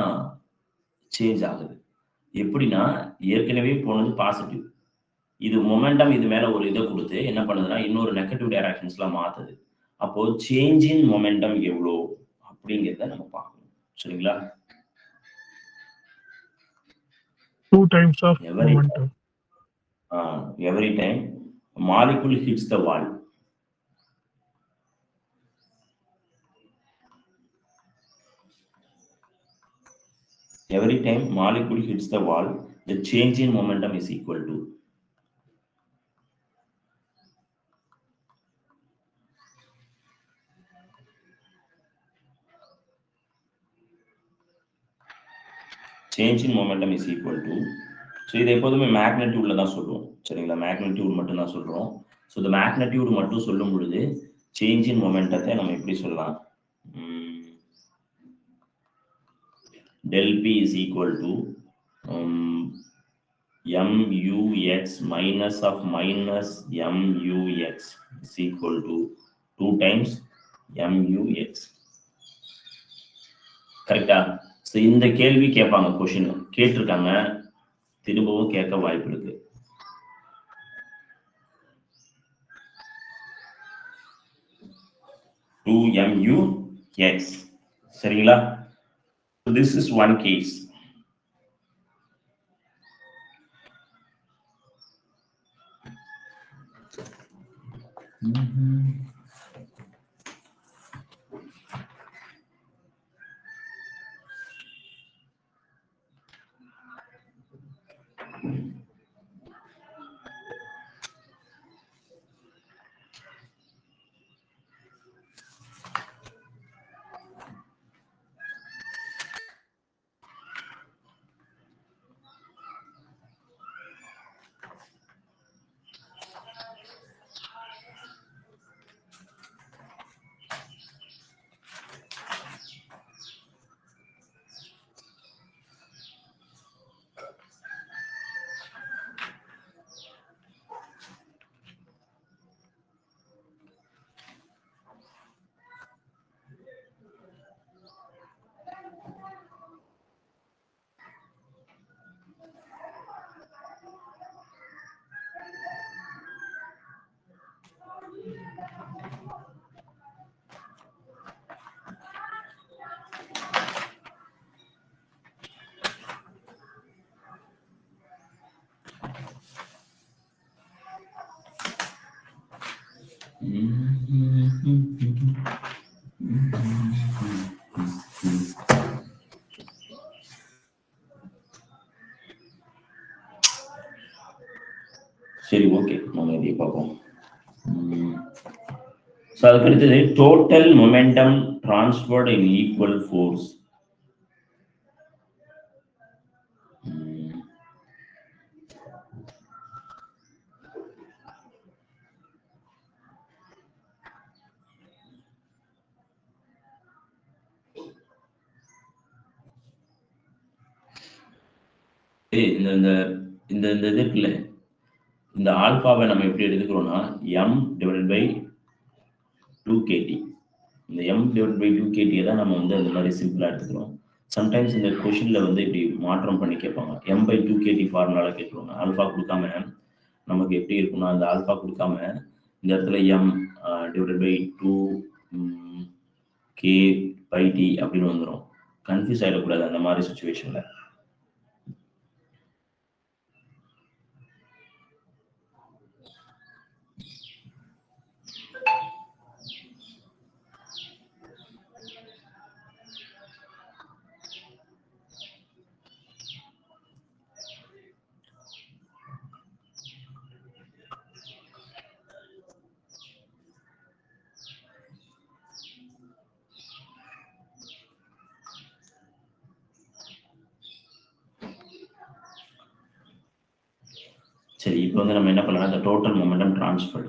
சேஞ்ச் ஆகுது. எப்படின்னா ஏற்கனவே போனது பாசிட்டிவ், இது மொமெண்டம் இது மேல ஒரு இதை கொடுத்து என்ன பண்ணுதுன்னா இன்னொரு நெகட்டிவ் டைரக்ஷன்ஸ்லாம் மாத்துது. அப்போ சேஞ்ச் இன் மொமெண்டம் எவ்வளோ அப்படிங்கிறத நம்ம பார்க்கணும். சரிங்களா? 2 times of momentum. Every time molecule hits the wall, every time molecule hits the wall, the change in momentum is equal to so இதை எப்போதுமே மேக்னெட்யூட்ல தான் சொல்லுவோம். சரிங்களா? மேக்னெட்யூட் மட்டும் தான் சொல்றோம். ஸோ இந்த மேக்னெட்யூட் மட்டும் சொல்லும் பொழுது சேஞ்ச் இன் மொமெண்டத்தை நம்ம எப்படி சொல்லலாம்? del P is equal to MUX minus of minus MUX is equal to 2 times MUX. கரெக்டா? ஸோ இந்த கேள்வி கேட்பாங்க, கொஸ்டின் கேட்டிருக்காங்க, திரும்பவும் கேட்க வாய்ப்பு இருக்கு. Two MUX. சரிங்களா? This is one case. சரி, ஓகே, நம்ம இதை பார்ப்போம். ஸோ அதுக்கு அடுத்தது total momentum transferred in equal force. இந்த இது இருக்குல்ல, இந்த ஆல்பாவை நம்ம எப்படி எடுத்துக்கிறோம்னா m டிவைடட் பை 2kt. இந்த m டிவைடட் பை 2kt தான் நம்ம வந்து அந்த மாதிரி சிம்பிளா எடுத்துக்கிறோம். சம்டைம்ஸ் இந்த கொஷின்ல வந்து இப்படி மாற்றம் பண்ணி கேட்பாங்க. m பை 2kt ஃபார்முலால கேட்பாங்க. ஆல்பா கொடுக்காம நமக்கு எப்படி இருக்கும்னா, அந்த ஆல்பா கொடுக்காம இந்த இடத்துல m divided by 2k by t அப்படின்னு வந்துடும். கன்ஃபியூஸ் ஆகிடக்கூடாது அந்த மாதிரி சுச்சுவேஷன்ல. சரி, இப்போ வந்து நம்ம என்ன பண்ணலாம், இந்த டோட்டல் மொமெண்டம் டிரான்ஸ்ஃபர்.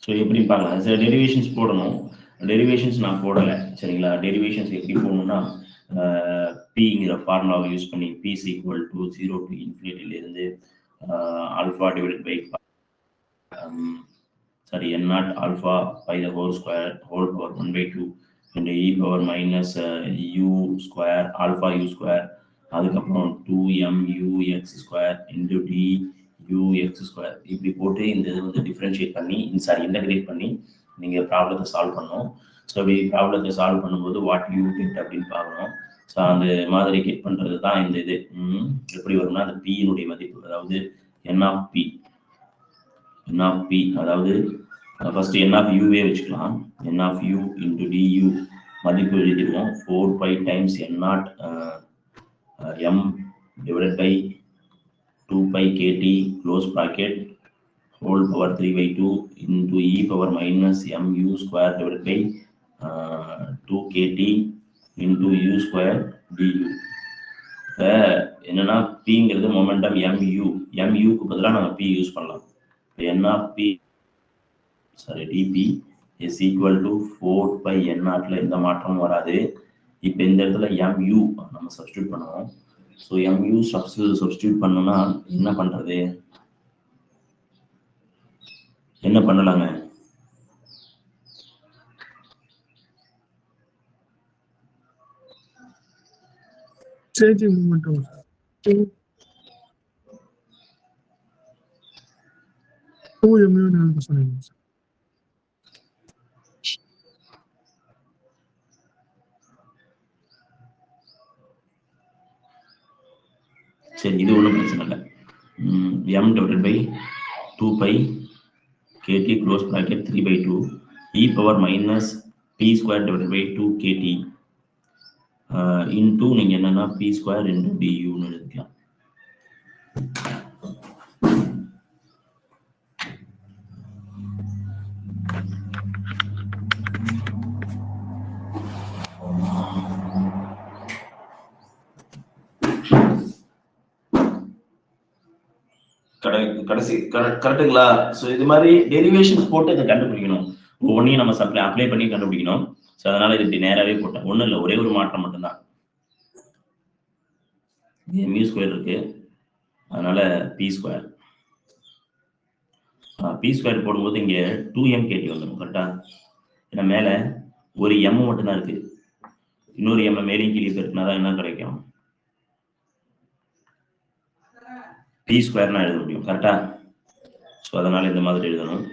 ஸோ எப்படி பார்க்கலாம், சில டெரிவேஷன்ஸ் போடணும். டெரிவேஷன்ஸ் நான் போடலை, சரிங்களா. டெரிவேஷன்ஸ் எப்படி போடணும்னா, பிங்கிற ஃபார்முலாவை யூஸ் பண்ணி p is equal to 0 to infinity இருந்து alpha divided by n0 alpha by the whole square whole power 1/2 into e power minus u square alpha u square, அதுக்கப்புறம் 2m ux square into d ux square. இப்படி போட்டு இந்த இது வந்து differentiate பண்ணி integrate பண்ணி நீங்கள் ப்ராப்ளத்தை சால்வ் பண்ணணும். ஸோ அப்படி ப்ராப்ளத்தை சால்வ் பண்ணும்போது வாட் யூ கெட் அப்படின்னு பார்க்கணும். ஸோ அந்த மாதிரி கெட் பண்ணுறது தான் இந்த இது. எப்படி வரும்னா, அந்த பியினுடைய மதிப்பு, அதாவது n of p, அதாவது ஃபர்ஸ்ட் n of uவே வச்சுக்கலாம். n of u into du மதிப்பு எழுதிடுவோம். 4 pi times n0 m divided by 2 pi kt close bracket whole power 3/2 into e power minus mu square divided by 2 kt into u square du. என்னன்னா pங்கிறது momentum muக்கு பதிலாக நாங்கள் p use பண்ணலாம். n of p dp is equal to 4 pi n0ல எந்த மாற்றமும் வராது. இப்போ இந்த இடத்துல mu நம்ம சப்ஸ்டியூட் பண்ணுவோம். ஸோ mu சப்ஸ்டியூட் பண்ணோம்னா என்ன பண்றது, என்ன பண்ணலாங்க? changing momentum. சொன்னீங்க. சரி, இது ஒன்றும் பிரச்சனை இல்லை. m divided by 2 pi kt close bracket 3/2 e power minus p square divided by 2 kt into நீங்க என்னன்னா p square into du ன்னு எழுதிக்கலாம். கரெக்டுங்களா? ஸோ இது மாதிரி டெரிவேஷன்ஸ் போட்டு இதை கண்டுபிடிக்கணும். ஒவ்வொன்றையும் நம்ம அப்ளை பண்ணி கண்டுபிடிக்கணும். ஸோ அதனால இது இப்படி நேராகவே போட்டேன். ஒன்றும் இல்லை, ஒரே ஒரு மாற்றம் மட்டும்தான். mu ஸ்கொயர் இருக்கு, அதனால p ஸ்கொயர். p ஸ்கொயர் போடும்போது இங்கே 2m kt வந்துடும். கரெக்டா? ஏன்னா மேலே ஒரு m மட்டும்தான் இருக்கு, இன்னொரு m மேலேயும் கீழே இருக்குன்னா தான் என்ன கிடைக்கும், p ஸ்கொயர்னா எழுத முடியும். கரெக்டா? ஸோ அதனால இந்த மாதிரி எழுதணும்.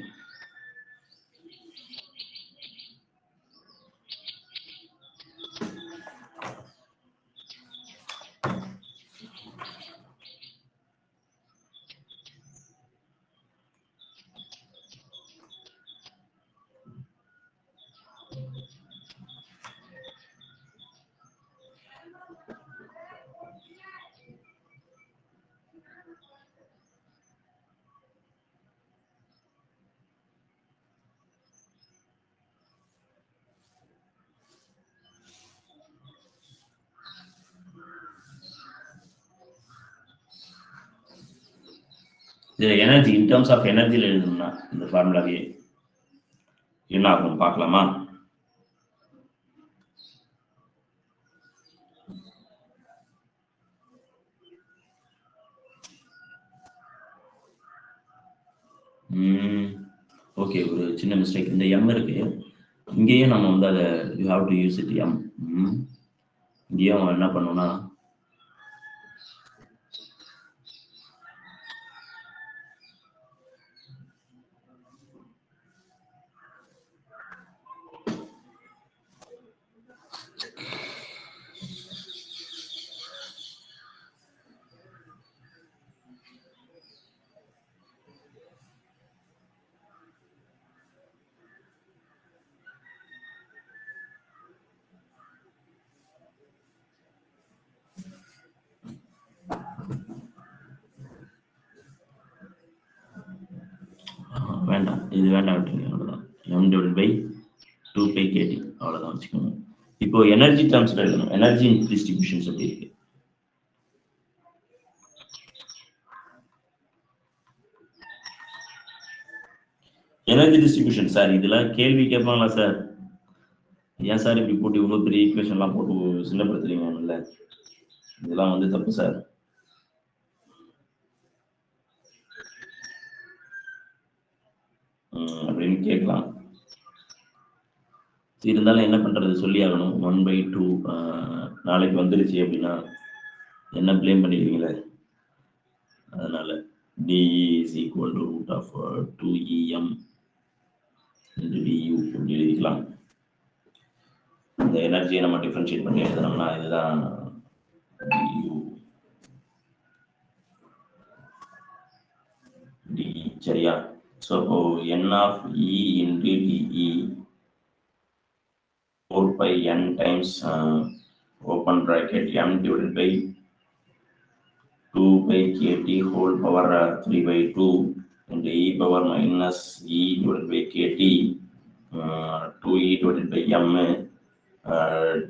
இது எனர்ஜி இன் டர்ம்ஸ் ஆஃப் எனர்ஜியில் எழுதணும்னா இந்த ஃபார்முலாவே என்ன ஆகும் பார்க்கலாமா? ஓகே, ஒரு சின்ன மிஸ்டேக். இந்த எம் இருக்கு, இங்கேயும் நம்ம வந்து அதை you have to use it M. இங்கேயும் என்ன பண்ணோம்னா வேண்டாம், இது வேண்டாம் விட்டுருங்க, அவ்வளோதான். எம் டிவைட் பை 2 π kT அவ்வளோதான் வச்சுக்கோங்க. இப்போ எனர்ஜி டேர்ம்ஸ்ல எழுதணும். எனர்ஜி டிஸ்ட்ரிபியூஷன்ஸ் எப்படி இருக்கு? எனர்ஜி டிஸ்ட்ரிபியூஷன் சார், இதெல்லாம் கேள்வி கேட்பாங்களா சார்? ஏன் சார் இப்படி போட்டு இவ்வளோ பெரிய ஈக்குவேஷன்லாம் போட்டு சின்னப்படுத்துறீங்க? இல்லை, இதெல்லாம் வந்து தப்பு சார். அப்படின்னு கேட்கலாம். இருந்தாலும் என்ன பண்றது, சொல்லி ஆகணும். 1/2 நாளைக்கு வந்துருச்சு அப்படின்னா என்ன பிளேம் பண்ணிடுவீங்களே, அதனால dE is equal to root of 2em into du இப்படி எழுதிக்கலாம். இந்த எனர்ஜியை நம்ம டிஃபரன்ஷியேட் பண்ணி எழுதணும்னா இதுதான் du dE, சரியா? So n of e into dE 4 pi n times open bracket m divided by 2 pi kT whole power 3/2 into e power minus e divided by kT 2e divided by m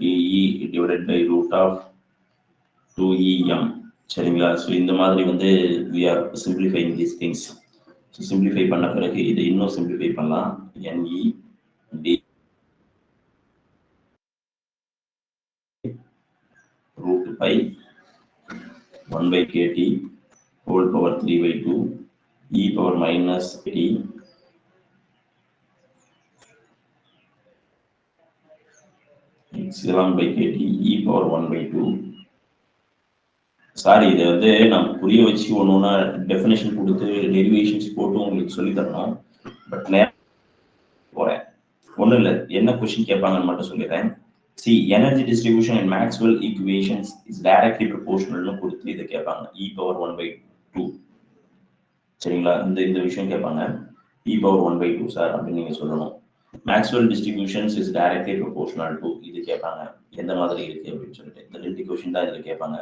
dE divided by root of 2em. சரிங்களா? So இந்த மாதிரி வந்து we are simplifying these things. So simplify பண்ண பிறகு இதை இன்னும் simplify பண்ணலாம். ne d root pi 1/kT whole power 3/2 e power minus t epsilon by kT e power 1/2. Sorry, இதை வந்து நான் புரிய வச்சு ஒன்னொன்னா டெஃபினேஷன் கொடுத்து டெரிவேஷன்ஸ் போட்டு உங்களுக்கு சொல்லி தரணும். பட் நேரம் போறேன், ஒன்றும் இல்லை. என்ன கொஸ்டின் கேட்பாங்கன்னு மட்டும் சொல்லிடுறேன். See, energy distribution in Maxwell equations is directly proportional னு கொடுத்து இதை கேட்பாங்க. e power 1/2. சரிங்களா? இந்த விஷயம் கேட்பாங்க. e power 1/2 சார் அப்படின்னு நீங்க சொல்லணும். Maxwell distributions is directly proportional to இது கேட்பாங்க. எந்த மாதிரி இருக்கு அப்படின்னு சொல்லிட்டு இந்த 2 கொஸ்டின் தான் இதில் கேட்பாங்க.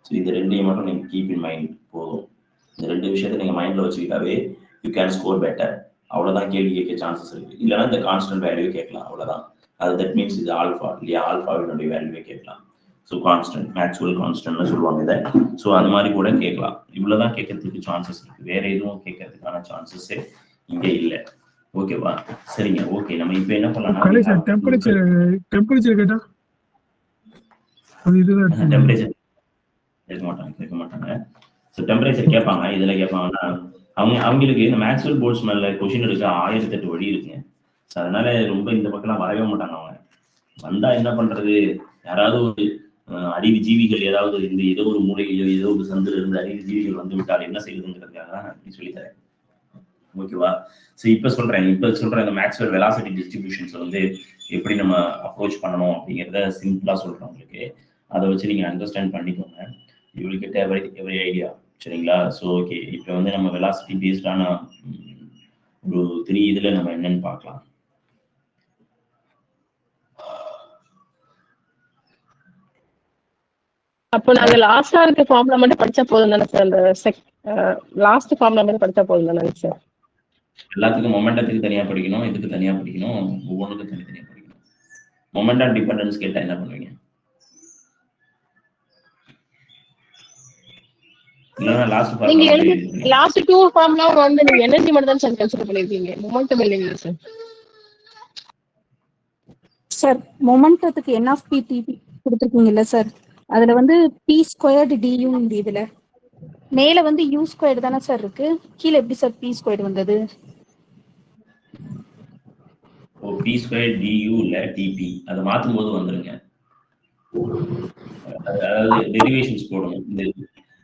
ஸோ இந்த 2ஐயும் மட்டும் நீங்கள் கீப் இன் மைண்ட் போதும். இந்த 2 விஷயத்தை நீங்கள் மைண்டில் வச்சுக்கிட்டாவே யூ கேன் ஸ்கோர் பெட்டர். அவ்வளோதான். கேள்வி கேட்க சான்சஸ் இருக்கு. இல்லைன்னா இந்த கான்ஸ்டன்ட் வேல்யூ கேட்கலாம், அவ்வளோதான். அது தட் மீன்ஸ் இது ஆல்ஃபா இல்லையா? ஆல்ஃபாவினுடைய வேல்யூவே கேட்கலாம். ஸோ கான்ஸ்டன்ட், மேக்ஸ்வெல் கான்ஸ்டன்ட்னு சொல்லுவாங்க இதை. ஸோ அது மாதிரி கூட கேட்கலாம். இவ்வளோதான் கேட்கறதுக்கு சான்சஸ் இருக்கு. வேற எதுவும் கேட்கறதுக்கான சான்சஸே இங்கே இல்லை. ஓகேவா? சரிங்க. ஓகே, நம்ம இப்போ என்ன பண்ணலாம்? டெம்பரேச்சர் கேட்டா டெம்பரேச்சர் கேட்க மாட்டாங்க. ஸோ டெம்பரேச்சர் கேட்பாங்க. இதில் கேட்பாங்கன்னா அவங்களுக்கு இந்த மேக்ஸ்வெல் போல்ட்ஸ்மேன்ல கொஷின் எடுக்க 1008 வழி இருக்குங்க. ஸோ அதனால ரொம்ப இந்த பக்கம்லாம் வரவே மாட்டாங்க. அவங்க வந்தா என்ன பண்றது, யாராவது ஒரு அறிவு ஜீவிகள் ஏதாவது இந்த ஏதோ ஒரு மூலையிலோ ஏதோ ஒரு சந்தில இருந்து அறிவு ஜீவிகள் வந்து விட்டால் என்ன செய்யுதுங்கிறதுக்காக தான் அப்படி சொல்லித்தரேன். ஓகேவா? ஸோ இப்போ சொல்றேன் இந்த மேக்ஸ்வெல் வெலாசிட்டி டிஸ்ட்ரிபியூஷன்ஸ் வந்து எப்படி நம்ம அப்ரோச் பண்ணணும் அப்படிங்கிறத சிம்பிளா சொல்றேன் உங்களுக்கு. அதை வச்சு நீங்க அண்டர்ஸ்டாண்ட் பண்ணிக்கோங்க. You will get every idea. சரிங்களா? ஸோ ஓகே, இப்போ வந்து நம்ம வெலாசிட்டி பேஸ்டான ஒரு 3 இதுல நம்ம என்னன்னு பார்க்கலாம். அப்போ நாங்க லாஸ்டா இருக்க ஃபார்முலா மட்டும் படிச்சா போதும் தானே சார்? அந்த லாஸ்ட் ஃபார்முலா மட்டும் படிச்சா போதும் தானே சார்? எல்லாத்துக்கும் மொமெண்டத்துக்கு தனியா படிக்கணும், இதுக்கு தனியா படிக்கணும், ஒவ்வொன்றுக்கும் தனித்தனியா படிக்கணும். மொமெண்டம் டிபெண்டன்ஸ் கேட்டா என்ன பண்ணுவீங்க? இல்லைன்னா லாஸ்ட் நீங்க எழுதி ஃபார்முலா லாஸ்ட் 2 ஃபார்முலா வந்து நீங்க எனர்ஜி மட்டும் தான் சார் கன்சிடர் பண்ணிருக்கீங்க, மொமெண்டம் இல்லைங்களா சார்? சார் மொமெண்டத்துக்கு என் ஆஃப் பி டிபி கொடுத்துருக்கீங்கல்ல சார், அதுல வந்து பி ஸ்கொயர்டு டியூ இந்த இதுல மேல வந்து யூ ஸ்கொயர்டு தானே சார் இருக்கு, கீழே எப்படி சார் பி ஸ்கொயர்டு வந்தது? ஓ பி ஸ்கொயர் டியூ இல்ல டிபி, அதை மாற்றும் போது வந்துருங்க. அதாவது டெரிவேஷன்ஸ் போடணும்.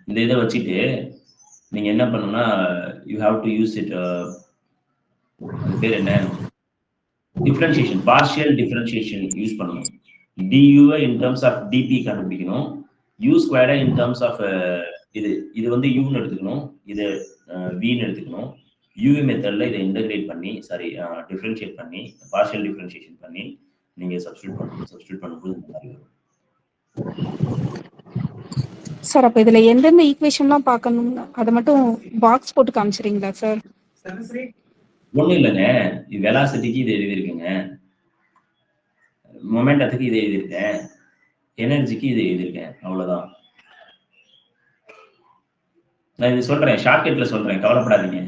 இந்த இதை வச்சுட்டு நீங்க என்ன பண்ணணும்னா you have to use it, அது பேர் என்ன, டிஃபரன்ஷியேஷன், பார்ஷியல் டிஃபரன்ஷியேஷன் யூஸ் பண்ணணும். டியூவை இன் டர்ம்ஸ் ஆஃப் டிபி கண்டுபிடிக்கணும், யூ ஸ்கொயர்டை இன் டர்ம்ஸ் ஆஃப் இது வந்து யூன்னு எடுத்துக்கணும், இது வின்னு எடுத்துக்கணும். யூவி மெத்தட்ல இதை இன்டகிரேட் பண்ணி டிஃபரன்ஷியேட் பண்ணி பார்ஷியல் டிஃபரன்ஷியேஷன் பண்ணி நீங்க சப்ஸ்டியூட் பண்ணணும். சப்ஸ்டியூட் பண்ணும்போது இந்த மாதிரி வரும் சார். அப்ப இதுல எந்தெந்த ஈக்குவேஷன்லாம் பார்க்கணும் அதை மட்டும் பாக்ஸ் போட்டு காமிச்சிடுறீங்களா சார்? ஒண்ணும் இல்லைங்க, வெலாசிட்டிக்கு இது எழுதியிருக்குங்க, மொமெண்டத்துக்கு இது எழுதியிருக்கேன், எனர்ஜிக்கு இது எழுதியிருக்கேன், அவ்வளவுதான். நான் இது சொல்றேன், ஷார்ட்கட்ல சொல்றேன், கவலைப்படாதீங்க.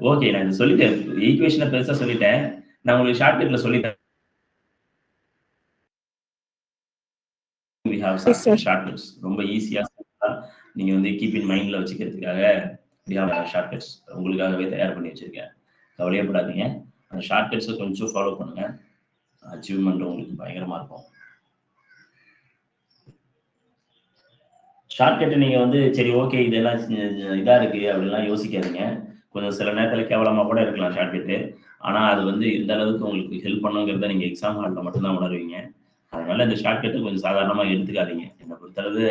ஓகே, நான் இது சொல்லிட்டேன், ஈக்குவேஷனை பெருசா சொல்லிட்டேன், நான் உங்களுக்கு ஷார்ட்கட்ல சொல்லிட்டேன். we have shortcuts, ரொம்ப ஈஸியா நீங்க வந்து கீப் இன் மைண்ட்ல வச்சுக்கிறதுக்காக we have shortcuts உங்களுக்காகவே தயார் பண்ணி வச்சிருக்கேன், கவலையப்படாதீங்க. அந்த ஷார்ட்கட்ஸை கொஞ்சம் ஃபாலோ பண்ணுங்க, அச்சீவ்மெண்ட் உங்களுக்கு பயங்கரமா இருக்கும். ஷார்ட்கட் நீங்க வந்து சரி ஓகே இதெல்லாம் இதா இருக்கு அப்படிலாம் யோசிக்காதீங்க. கொஞ்சம் சில நேரத்துல கேவலமா கூட இருக்கலாம் ஷார்ட்கட்டு, ஆனா அது வந்து எந்த அளவுக்கு உங்களுக்கு ஹெல்ப் பண்ணுங்கிறத நீங்க எக்ஸாம் ஹால்ல மட்டும்தான் உணர்வீங்க. அதனால இந்த ஷார்ட்கட்டை கொஞ்சம் சாதாரணமா எடுத்துக்காதீங்க. என்னை பொறுத்தளவு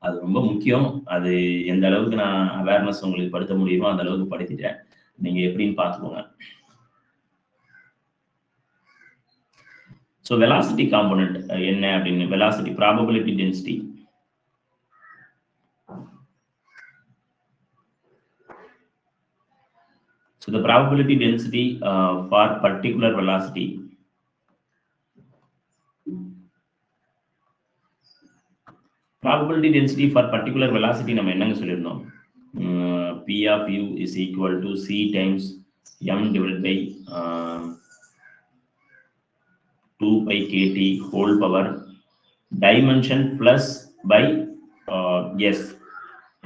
அது ரொம்ப முக்கியம். அது எந்த அளவுக்கு நான் அவேர்னஸ் உங்களுக்கு படுத்த முடியுமோ அந்த அளவுக்கு படுத்திட்டேன், நீங்க எப்படின்னு பார்த்துக்கோங்க. ஸோ வெலாசிட்டி காம்போனன்ட் என்ன அப்படின்னு, velocity probability density. So the probability density for particular velocity நம்ம என்னங்க சொல்லிருந்தோம், P of u is equal to c times m divided by 2 pi kt whole power dimension plus by s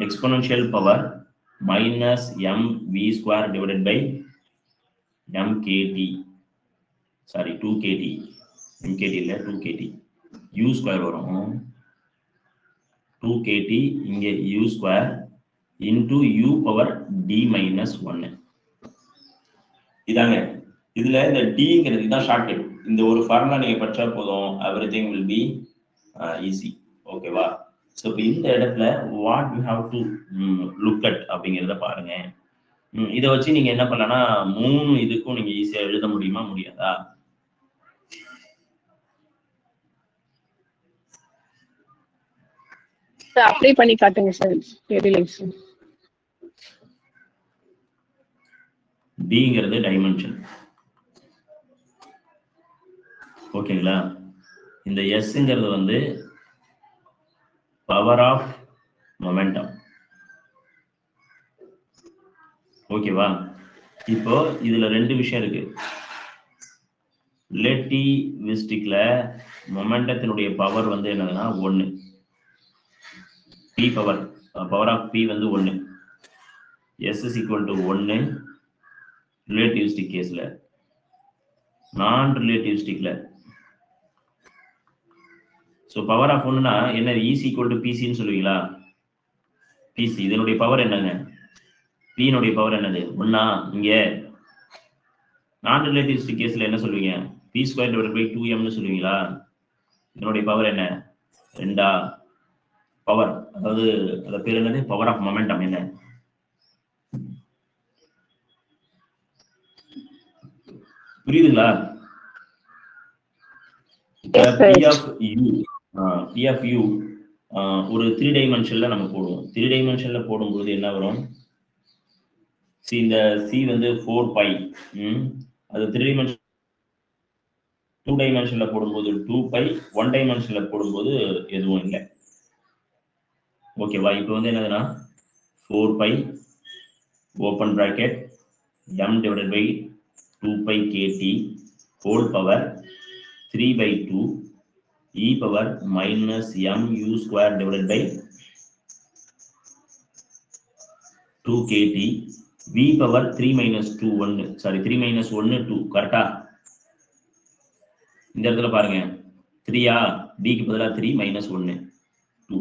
exponential power minus m v square divided by m kt, sorry 2 kt, m kt இல்ல 2 kt, u square வரும் 2 kt, இங்க u square into u power d minus 1. இதாங்க, இதுல இந்த dங்கிறது தான் shortcut. இந்த ஒரு formula நீங்க படிச்சா போதும், everything will be easy. ஓகேவா? ஸோ இப்போ இந்த இடத்துல what you have to look at அப்படிங்கிறத பாருங்க. இதை வச்சு நீங்க என்ன பண்ணலன்னா 3 இதுக்கும் நீங்க ஈஸியா எழுத முடியுமா முடியாதா? அப்ளை பண்ணி காட்டுங்க சார். தெரியல சார். டிங்கிறது டைமென்ஷன், ஓகேங்களா? இந்த எஸ்ங்கிறது வந்து பவர் ஆஃப் மொமெண்டம், ஓகேவா? இப்போ இதுல 2 விஷயம் இருக்கு. ரிலேட்டிவிஸ்டிக்ல மொமெண்டத்தினுடைய பவர் வந்து என்னன்னா 1, p பவர் ஆஃப் p வந்து 1, s is equal to 1 relativistic கேஸ்ல. நான் ரிலேட்டிவிஸ்டிக்ல ஸோ பவர் ஆஃப் 1னா என்ன, இஸ் ஈக்குவல் டு பிசின்னு சொல்லுவீங்களா? பிசி இதனுடைய பவர் என்னங்க, பினுடைய பவர் என்னது 1. இங்க நான் ரிலேட்டிவிஸ்டிக் கேஸ்ல என்ன சொல்லுவீங்க, பி ஸ்கொயர் டிவைடட் பை 2mனு சொல்லுவீங்களா? இதனுடைய பவர் என்ன 2. பவர், அதாவது அது பேர் என்னது, பவர் ஆஃப் மொமெண்டம் என்ன? புரியுதுங்களா? P of u ஒரு 3 டைமென்ஷன்ல நம்ம போடுவோம். 3 டைமென்ஷன்ல போடும்போது என்ன வரும், இந்த c வந்து 4 பை, அது 3 டைமென்ஷன் 2 டைமென்ஷன்ல போடும்போது 2 பை, 1 டைமென்ஷன்ல போடும்போது எதுவும் இல்லை. ஓகேவா? இப்போ வந்து என்னதுன்னா 4 pi open bracket m divided by 2 pi kt whole power 3 by 2 e power minus mu square divided by 2 kt v power 3 minus 2 1 sorry 3 minus 1 2 கரெக்டா? இந்த இடத்துல பாருங்க 3 b க்கு பதிலா 3 minus 1 2.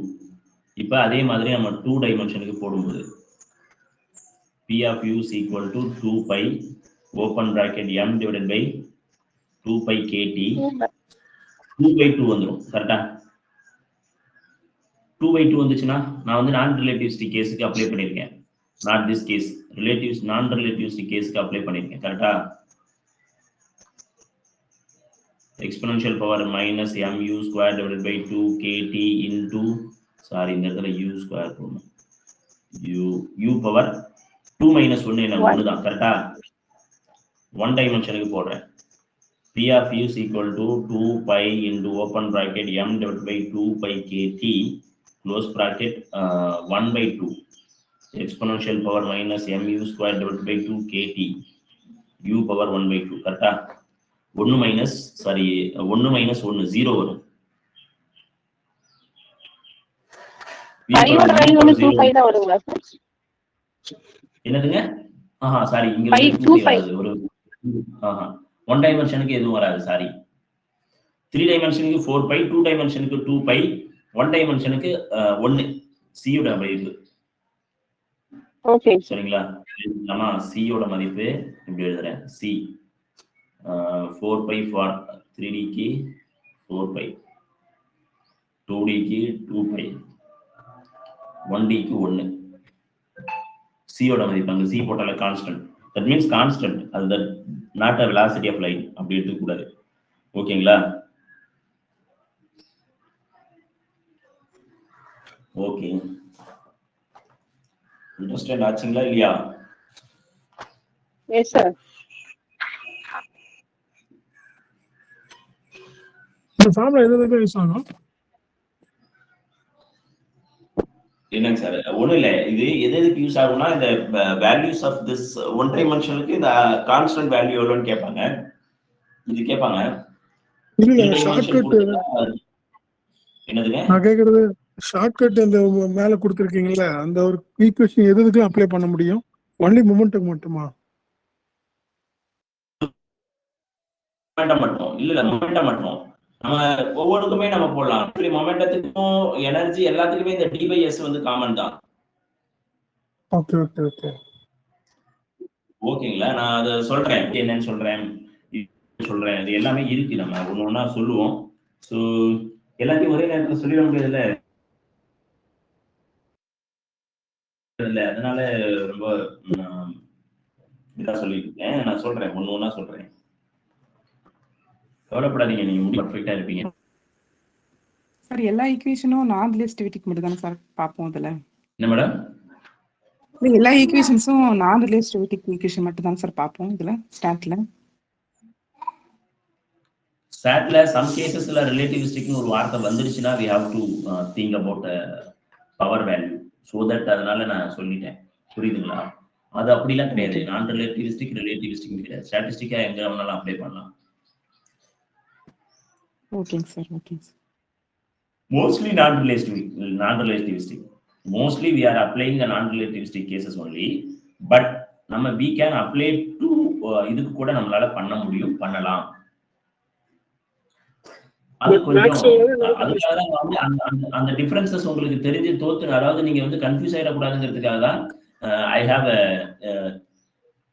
இப்போ அதே மாதிரி நம்ம 2 டைமென்ஷனுக்கு போடும்போது p of u is equal to 2 pi open bracket m divided by 2 pi kt 2 by 2 வந்துரும் கரெக்டா? 2 by 2 வந்துச்சுன்னா நான் வந்து நான் ரிலேட்டிவிஸ்டிக் கேஸுக்கு அப்ளை பண்ணியிருக்கேன். நாட் திஸ் கேஸ், நான் ரிலேட்டிவிஸ்டிக் கேஸுக்கு அப்ளை பண்ணியிருக்கேன் கரெக்டா? Exponential power minus mu square divided by 2 kt into sorry இந்த இடத்துல u ஸ்கொயர் போடணும், u பவர் 2 மைனஸ் 1 என்ன 1 தான் கரெக்டா? 1 டைமென்ஷனுக்கு போடுறேன். p of u is equal to 2 pi into open bracket m divided by 2 pi kt close bracket 1 by 2 exponential power minus mu square divided by 2 kt u power 1 by 2 கரெக்டா? 1 minus sorry 1 minus 1 0 வரும். என்னதுங்க? Sorry இங்க ஒரு 1 டைமென்ஷனுக்கு எதுவும் வராது sorry. 3 டைமென்ஷனுக்கு 4 by, 2 டைமென்ஷனுக்கு 2 by, 1 டைமென்ஷனுக்கு 1 c யோட மதிப்பு. Okay சரிங்களா? நம்ம c யோட மதிப்பு இப்படி எழுதுறேன். c 4 பை for 3d க்கு 4 பை, 2d க்கு 2 பை, 1d க்கு 1. c யோட மதிப்பு அங்க c போட்டால கான்ஸ்டன்ட். That means constant. அது not a velocity of light. அப்படி எடுத்துக்க கூடாது. ஓகேங்களா? ஓகே. அண்டர்ஸ்டாண்ட் ஆச்சுங்களா இல்லையா? Yes sir. இந்த ஃபார்முலா எதுக்கு யூஸ் ஆகும்? என்னங்க சார்? ஒண்ணும் இல்ல, இது எதுக்கு யூஸ் ஆகும்னா இந்த வேல்யூஸ் ஆஃப் திஸ் 1 டைமென்ஷனுக்கு இந்த கான்ஸ்டன்ட் வேல்யூ எவ்வளவுன்னு கேட்பாங்க. இது கேட்பாங்க. இல்ல ஷார்ட்கட் என்னதுங்க? நான் கேக்குறது ஷார்ட்கட் அந்த மேல கொடுத்திருக்கீங்கல்ல அந்த ஒரு ஈக்குவேஷன் எதுக்கு அப்ளை பண்ண முடியும்? ஒன்லி மொமெண்ட்டுக்கு மட்டுமா? மொமெண்டம் மட்டும் இல்ல, மொமெண்டம் மட்டும். நம்ம ஒவ்வொருக்குமே நம்ம போடலாம். ஆக்சுவலி மொமெண்டத்துக்கும் எனர்ஜி எல்லாத்துக்குமே இந்த d by s வந்து காமன் தான். Okay okay okay. ஓகேங்களா? நான் அதை சொல்றேன், என்னன்னு சொல்றேன். இது எல்லாமே இருக்கு, நம்ம ஒண்ணு ஒண்ணா சொல்லுவோம். ஸோ எல்லாத்தையும் ஒரே நேரத்தில் சொல்லிட முடியாதுல்ல, அதனால ரொம்ப இதா சொல்லிட்டு இருக்கேன். நான் சொல்றேன், ஒண்ணு ஒண்ணா சொல்றேன். கவலைப்படாதீங்க, நீங்க முடிவு பர்ஃபெக்ட்டா இருப்பீங்க. சார் எல்லா ஈக்குவேஷனும் நான் ரிலேட்டிவிட்டிக்கு மட்டும் தானே சார் பார்ப்போம் இதுல? என்ன மேடம்? எல்லா ஈக்குவேஷன்ஸும் நான் ரிலேட்டிவிட்டிக் ஈக்குவேஷன் மட்டும் தான் சார் பார்ப்போம் இதுல ஸ்டாட்ல. ஸ்டாட்ல சம் கேसेसல ரிலேட்டிவிஸ்டிக்னு ஒரு வார்த்தை வந்துருச்சுனா we have to think about power value so that அதனால நான் சொல்லிட்டேன். புரியுதுங்களா? அது அப்படிலாம் கிடையாது. நான் ரிலேட்டிவிஸ்டிக் கிடையாது. ஸ்டாட்டிஸ்டிக்கா எங்க வேணாலும் அப்ளை பண்ணலாம். ஓகேங்க சார், ஓகேங்க sir. Mostly non-relativistic. Mostly we are applying the non-relativistic cases only, but நம்ம we can apply to இதுக்கு கூட நம்மளால பண்ண முடியும், பண்ணலாம். அது கொஞ்சம் அதுக்காக தான் வந்து அந்த டிஃபரன்சஸ் உங்களுக்கு தெரிஞ்சு தோத்து, அதாவது நீங்க வந்து கன்ஃபியூஸ் ஆயிடக்கூடாதுங்கிறதுக்காக தான் ஐ ஹாவ்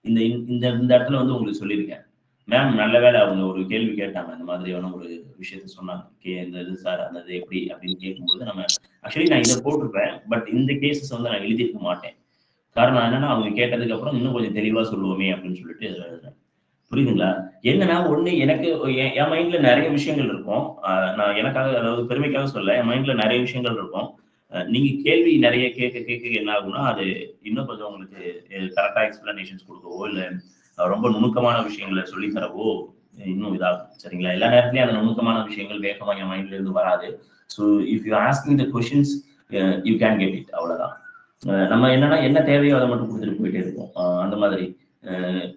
இந்த இடத்துல வந்து உங்களுக்கு சொல்லியிருக்கேன். மேம் நல்ல வேலை அவங்க ஒரு கேள்வி கேட்டாங்க, அந்த மாதிரியான ஒரு விஷயத்த சொன்னாங்க. இந்த இது சார் அந்த இது எப்படி அப்படின்னு கேட்கும்போது நம்ம ஆக்சுவலி நான் இதை போட்டிருப்பேன், பட் இந்த கேசஸ் வந்து நான் எழுதியிருக்க மாட்டேன். காரணம் என்னன்னா அவங்க கேட்டதுக்கு அப்புறம் இன்னும் கொஞ்சம் தெளிவா சொல்லுவோமே அப்படின்னு சொல்லிட்டு எழுதுறேன். புரியுதுங்களா? என்னன்னா ஒண்ணு, எனக்கு என் மைண்ட்ல நிறைய விஷயங்கள் இருக்கும். நான் எனக்காக, அதாவது பெருமைக்காக சொல்ல, என் மைண்ட்ல நிறைய விஷயங்கள் இருக்கும். நீங்க கேள்வி நிறைய கேட்க என்ன ஆகும்னா அது இன்னும் கொஞ்சம் உங்களுக்கு கரெக்டா எக்ஸ்பிளனேஷன்ஸ் கொடுக்கவோ இல்ல ரொம்ப நுணுக்கமான விஷயங்களை சொல்லி தரவோ இன்னும் இதாகும். சரிங்களா? எல்லா நேரத்துலயும் அந்த நுணுக்கமான விஷயங்கள் வேகமா என் மைண்ட்ல இருந்து வராது. So if you asking the questions you can get it. அவ்வளவுதான். நம்ம என்னன்னா என்ன தேவையோ அதை மட்டும் கொடுத்துட்டு போயிட்டே இருப்போம். அந்த மாதிரி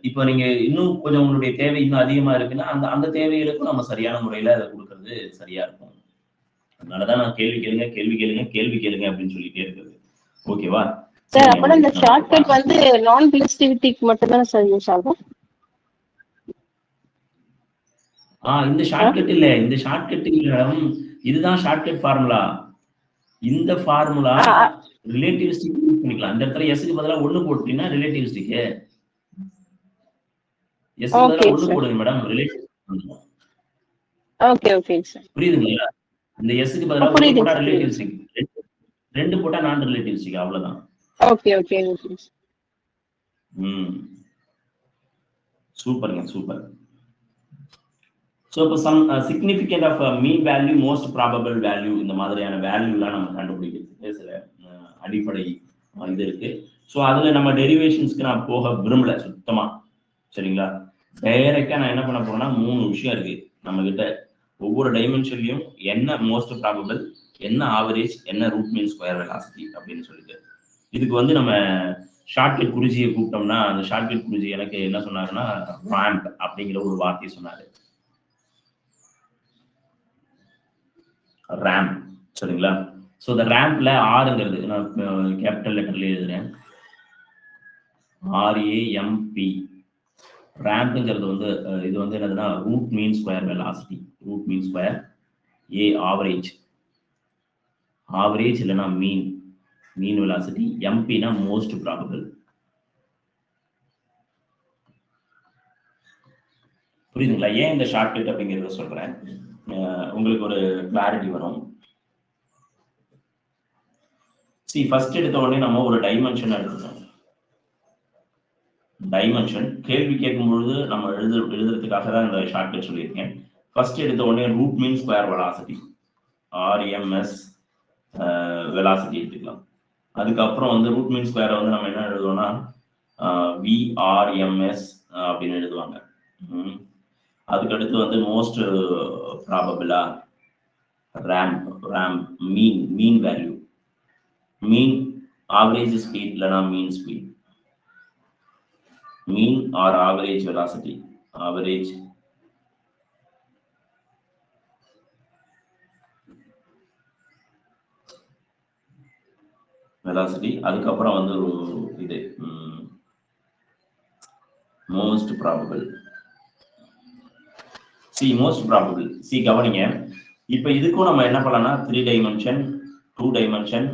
இப்போ நீங்க இன்னும் கொஞ்சம் உங்களுடைய தேவை இன்னும் அதிகமா இருக்குன்னா அந்த அந்த தேவைகளுக்கும் நம்ம சரியான முறையில அதை கொடுக்கறது சரியா இருக்கும். அதனாலதான் நான் கேள்வி கேளுங்க கேள்வி கேளுங்க கேள்வி கேளுங்க அப்படின்னு சொல்லிட்டே இருக்குது. ஓகேவா சார்? அப்ப இந்த ஷார்ட்கட் வந்து நான் பிளஸ்டிவிட்டிக்கு மட்டும் தான் சார் யூஸ் ஆகும்? இந்த ஷார்ட்கட் இல்ல, இந்த ஷார்ட்கட் இல்ல, இதுதான் ஷார்ட்கட் ஃபார்முலா. இந்த ஃபார்முலா ரிலேட்டிவிஸ்டிக் யூஸ் பண்ணிக்கலாம். இந்த இடத்துல எஸ்க்கு பதிலா 1 போட்டீங்கன்னா ரிலேட்டிவிஸ்டிக், எஸ்க்கு பதிலா 1 போடுங்க madam, relative. Okay okay sir, புரியுதுங்களா? இந்த எஸ்க்கு பதிலா 1 போட்டா ரிலேட்டிவிஸ்டிக், 2 போட்டா நான் ரிலேட்டிவிஸ்டிக், அவ்வளவுதான். Okay okay okay. சூப்பர்ங்க, சூப்பர். ஸோ இப்போ some significant of mean value, most probable value, இந்த மாதிரியான வேல்யூலாம் நம்ம கண்டுபிடிக்கிறதுக்கு சில அடிப்படை இது இருக்கு. ஸோ அதில் நம்ம டெரிவேஷன்ஸ்க்கு நான் போக விரும்பல சுத்தமா, சரிங்களா? டைரக்டா நான் என்ன பண்ண போறேன்னா 3 விஷயம் இருக்கு நம்ம கிட்ட. ஒவ்வொரு டைமென்ஷன்லையும் என்ன மோஸ்ட் ப்ராபபிள், என்ன ஆவரேஜ், என்ன ரூட் மீன் ஸ்கொயர் வெலாசிட்டி அப்படின்னு சொல்லிட்டு. இதுக்கு வந்து நம்ம ஷார்ட்கட் குருஜியை கூப்பிட்டோம்னா அந்த ஷார்ட்கட் குருஜி எனக்கு என்ன சொன்னாருன்னா ரேம்ப் அப்படிங்கிற ஒரு வார்த்தையை சொன்னாரு. ரேம்ப், சரிங்களா? ஸோ இந்த ரேம்ப்ல ஆறுங்கிறது நான் கேபிட்டல் லெட்டர்ல எழுதுறேன், RAMP. ரேம்ப்ங்கிறது வந்து இது வந்து என்னதுன்னா root mean square velocity, root mean square, A average, average இல்லைன்னா மீன், மீன் வெலாசிட்டி, MP-னா மோஸ்ட் ப்ராபபிள். புரியுதுங்களா? ஏன் இந்த ஷார்ட்கட் அப்படிங்கிறத சொல்றேன், உங்களுக்கு ஒரு கிளாரிட்டி வரும். ஃபர்ஸ்ட் எடுத்த உடனே நம்ம ஒரு டைமென்ஷன் எடுத்துக்கணும். டைமென்ஷன் கேள்வி கேட்கும் பொழுது நம்ம எழுதுறதுக்காக தான் இந்த ஷார்ட்கட் சொல்லியிருக்கேன். ஃபர்ஸ்ட் எடுத்த உடனே root mean square velocity, RMS velocity எடுத்துக்கலாம். அதுக்கப்புறம் வந்து ரூட் மீன் ஸ்கொயரை வந்து நம்ம என்ன எழுதுவோம்னா VRMS அப்படின்னு எழுதுவாங்க. அதுக்கடுத்து வந்து மோஸ்ட் ப்ராபபிளா ramp, mean value, mean average speed இல்லைனா mean speed, mean or average velocity, average velocity. அதுக்கப்புறம் வந்து இது மோஸ்ட் ப்ராபபிள். மோஸ்ட் ப்ராபபிள் கவனிங்க. இப்ப இதுக்கும் நம்ம என்ன பண்ணலாம்னா 3 டைமென்ஷன், 2 டைமென்ஷன்,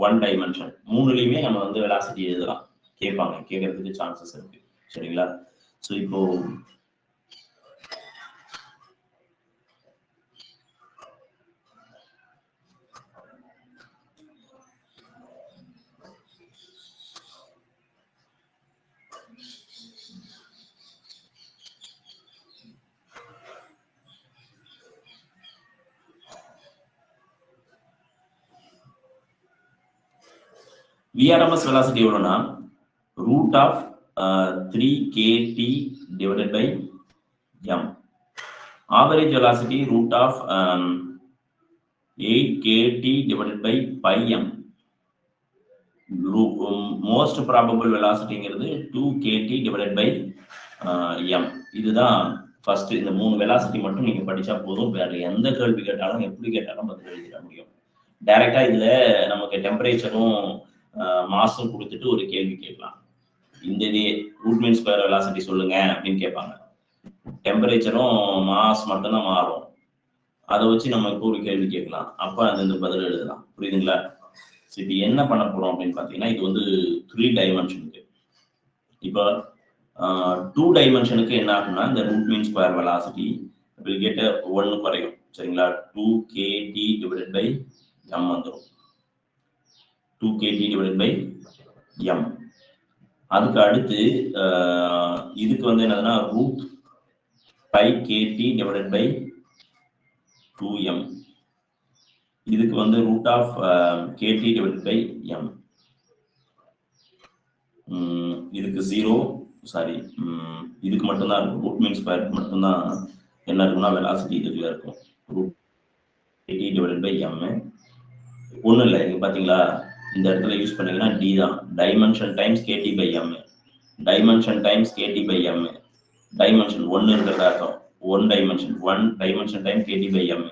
1 டைமென்ஷன், மூணுலயுமே நம்ம வந்து வெலாசிட்டி எழுதலாம். கேட்கறதுக்கு சான்சஸ் இருக்கு, சரிங்களா? ஸோ இப்போ VRMS velocity எவ்வளோனா root of 3kT divided by m. Average velocity root of 8kT divided by pi m. Most probable வெலாசிட்டிங்கிறது 2kT divided by m. இதுதான் ஃபர்ஸ்ட். இந்த 3 வெலாசிட்டி மட்டும் நீங்க படிச்சா போதும். வேற எந்த கேள்வி கேட்டாலும் எப்படி கேட்டாலும் பதில் எழுதிட முடியும். டைரக்டா இதுல நமக்கு டெம்பரேச்சரும் மாசும் கொடுத்துட்டு ஒரு கேள்வி கேட்கலாம். இந்த ரூட் மீன் ஸ்கொயர் வெலாசிட்டி சொல்லுங்க அப்படின்னு கேட்பாங்க. டெம்பரேச்சரும் மாஸ் மட்டும்தான் மாறும். அதை வச்சு நம்ம இப்போ ஒரு கேள்வி கேட்கலாம். அப்ப அந்த பதில் எழுதலாம். புரியுதுங்களா? இப்போ என்ன பண்ண போறோம் அப்படின்னு பாத்தீங்கன்னா இது வந்து 3 டைமென்ஷனுக்கு. இப்போ 2 டைமென்ஷனுக்கு என்ன ஆகும்னா இந்த root mean square velocity will get 1 குறையும், சரிங்களா? 2kT divided by m வந்துடும். 2kT divided by m. அதுக்கு அடுத்து இதுக்கு வந்து என்னதுன்னா root 5kT divided by 2m. இதுக்கு வந்து root of kT divided by m. இதுக்கு 0, சாரி, இதுக்கு மட்டும்தான் இருக்கும். ரூட் மீன் ஸ்கொயர் மட்டும்தான் என்ன இருக்குன்னா வெலாசிட்டி இதுக்குள்ள இருக்கும். Root kT divided by m. ஒன்றும் இல்லை, இங்க பாத்தீங்களா இந்த இடத்துல யூஸ் பண்ணீங்கன்னா டி தான். Dimension times kT by m, dimension times kT by m, dimension ஒன்றுங்கிறத அர்த்தம். One dimension time kT by m.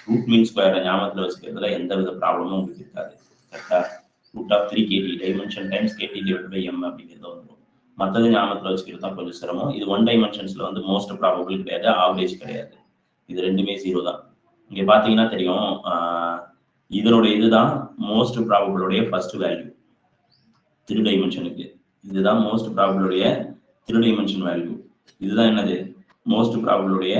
Root mean ஸ்கொயரை ஞாபகத்தில் வச்சுக்கிறதுல எந்த வித ப்ராப்ளமும் உங்களுக்கு இருக்காது. கரெக்டா? Root of 3 kT dimension times kT divide by m அப்படிங்கிறது வந்துடும். மற்றது ஞாபகத்தில் வச்சுக்கிறது தான் கொஞ்சம் சிரமம். இது ஒன் டைமென்ஷன்ஸ்ல வந்து மோஸ்ட் ப்ராபபிள் கிடையாது, ஆவரேஜ் கிடையாது. இது ரெண்டுமே 0 தான். இங்க பாத்தீங்கன்னா தெரியும், இதனுடைய இதுதான் மோஸ்ட் ப்ராபபிளுடைய ஃபர்ஸ்ட் வேல்யூ 3 டைமென்ஷனுக்கு. இதுதான் மோஸ்ட் ப்ராபபிளுடைய 3 டைமென்ஷன் வேல்யூ. இதுதான் என்னது மோஸ்ட் ப்ராபபிளுடைய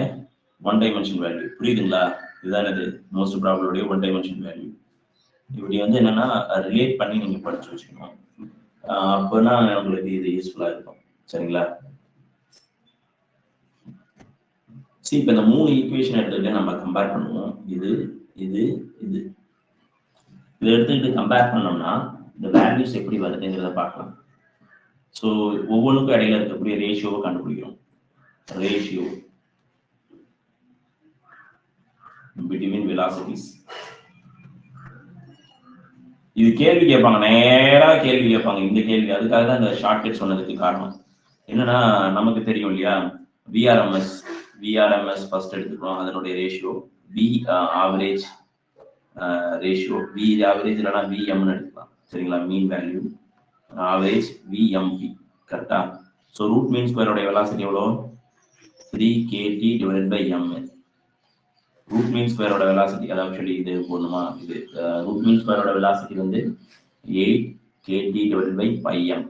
1 டைமென்ஷன் வேல்யூ. புரியுதுங்களா? இதுதான் என்னது மோஸ்ட் ப்ராபபிளுடைய 1 டைமென்ஷன் வேல்யூ. இப்படி வந்து என்னன்னா ரிலேட் பண்ணி நீங்க படிச்சு வச்சுக்கணும். அப்போனா உங்களுக்கு இது யூஸ்ஃபுல்லா இருக்கும். சரிங்களா? சரி, இப்ப இந்த 3 ஈக்குவேஷன் எடுத்துக்கிட்டு நம்ம கம்பேர் பண்ணுவோம். இது இது இது இதை எடுத்துக்கிட்டு கம்பேர் பண்ணோம்னா இந்த வேல்யூஸ் எப்படி வருதுங்கிறத பார்க்கலாம். ஸோ ஒவ்வொன்றுக்கும் இடையில இருக்கக்கூடிய ரேஷியோவை கண்டுபிடிக்கிறோம். Ratio between velocities. இது கேள்வி கேட்பாங்க, நேரா கேள்வி கேட்பாங்க. இந்த கேள்வி அதுக்காக தான் இந்த ஷார்ட்கட் சொன்னதுக்கு காரணம் என்னன்னா, நமக்கு தெரியும் இல்லையா, விஆர்எம்எஸ் ஃபர்ஸ்ட் எடுத்துக்கிறோம். அதனுடைய ratio V average ratio, V average இல்லைனா விஎம்னு எடுத்துக்கலாம். சரிங்களா? Mean value average VMP. கரெக்டா? ஸோ ரூட் மீன் ஸ்கொயரோட வெலாசிட்டி எவ்வளோ? 3 kT divided by m. Root mean ஸ்கொயரோட வெலாசிட்டி, அதாவது சொல்லி இது போடணுமா, இது ரூட் மீன் ஸ்கொயரோட வெலாசிட்டி வந்து 8 kT டிவைடட் பை πm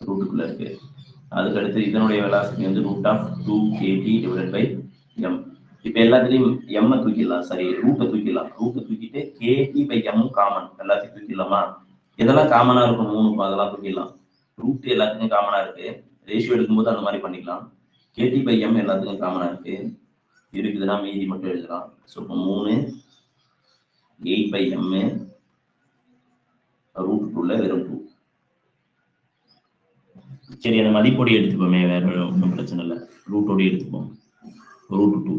ரூட்டுக்குள்ள இருக்கு. அதுக்கடுத்து இதனுடைய வெலாசிட்டி வந்து root of 2 kT divided by M. இப்போ எல்லாத்துலேயும் எம்மை தூக்கிடலாம், சரி ரூட்டை தூக்கிடலாம். ரூட்டை தூக்கிட்டு கேடி பை எம் காமன் எல்லாத்தையும் தூக்கிடலாமா? இதெல்லாம் காமனா இருக்கும் 3, அதெல்லாம் தூக்கிடலாம். ரூட் எல்லாத்துக்கும் காமனா இருக்கு. ரேஷியோ எடுக்கும்போது அந்த மாதிரி பண்ணிக்கலாம். கேடி பை எம் எல்லாத்துக்கும் காமனா இருக்கு. இருக்குதுன்னா மீதி மட்டும் எழுதலாம். ஸோ இப்போ 3 8 பை எம் ரூட் 2ல வெறும் 2. சரி, அந்த மதிப்போடி எடுத்துப்போமே, வேற ஒன்றும் பிரச்சனை இல்லை. ரூட்டோடி எடுத்துப்போம், ரூட் 2.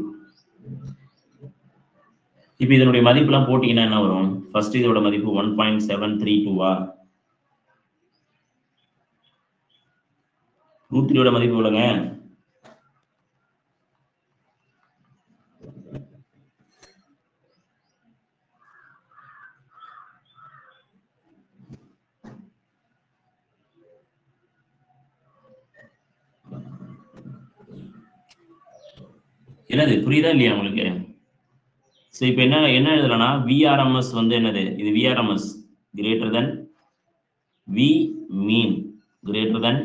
இப்போ இதனுடைய மதிப்புலாம் போட்டீங்கன்னா என்ன வரும்? ஃபர்ஸ்ட் இதோட மதிப்பு 1.732. ரூட் 3யோட மதிப்பு எவ்வளோங்க? என்னது புரியுதா இல்லையா உங்களுக்கு? சரி, இப்போ என்ன எழுதலாம்னா விஆர்எம்எஸ் வந்து என்னது, இது VRMS greater than V mean greater than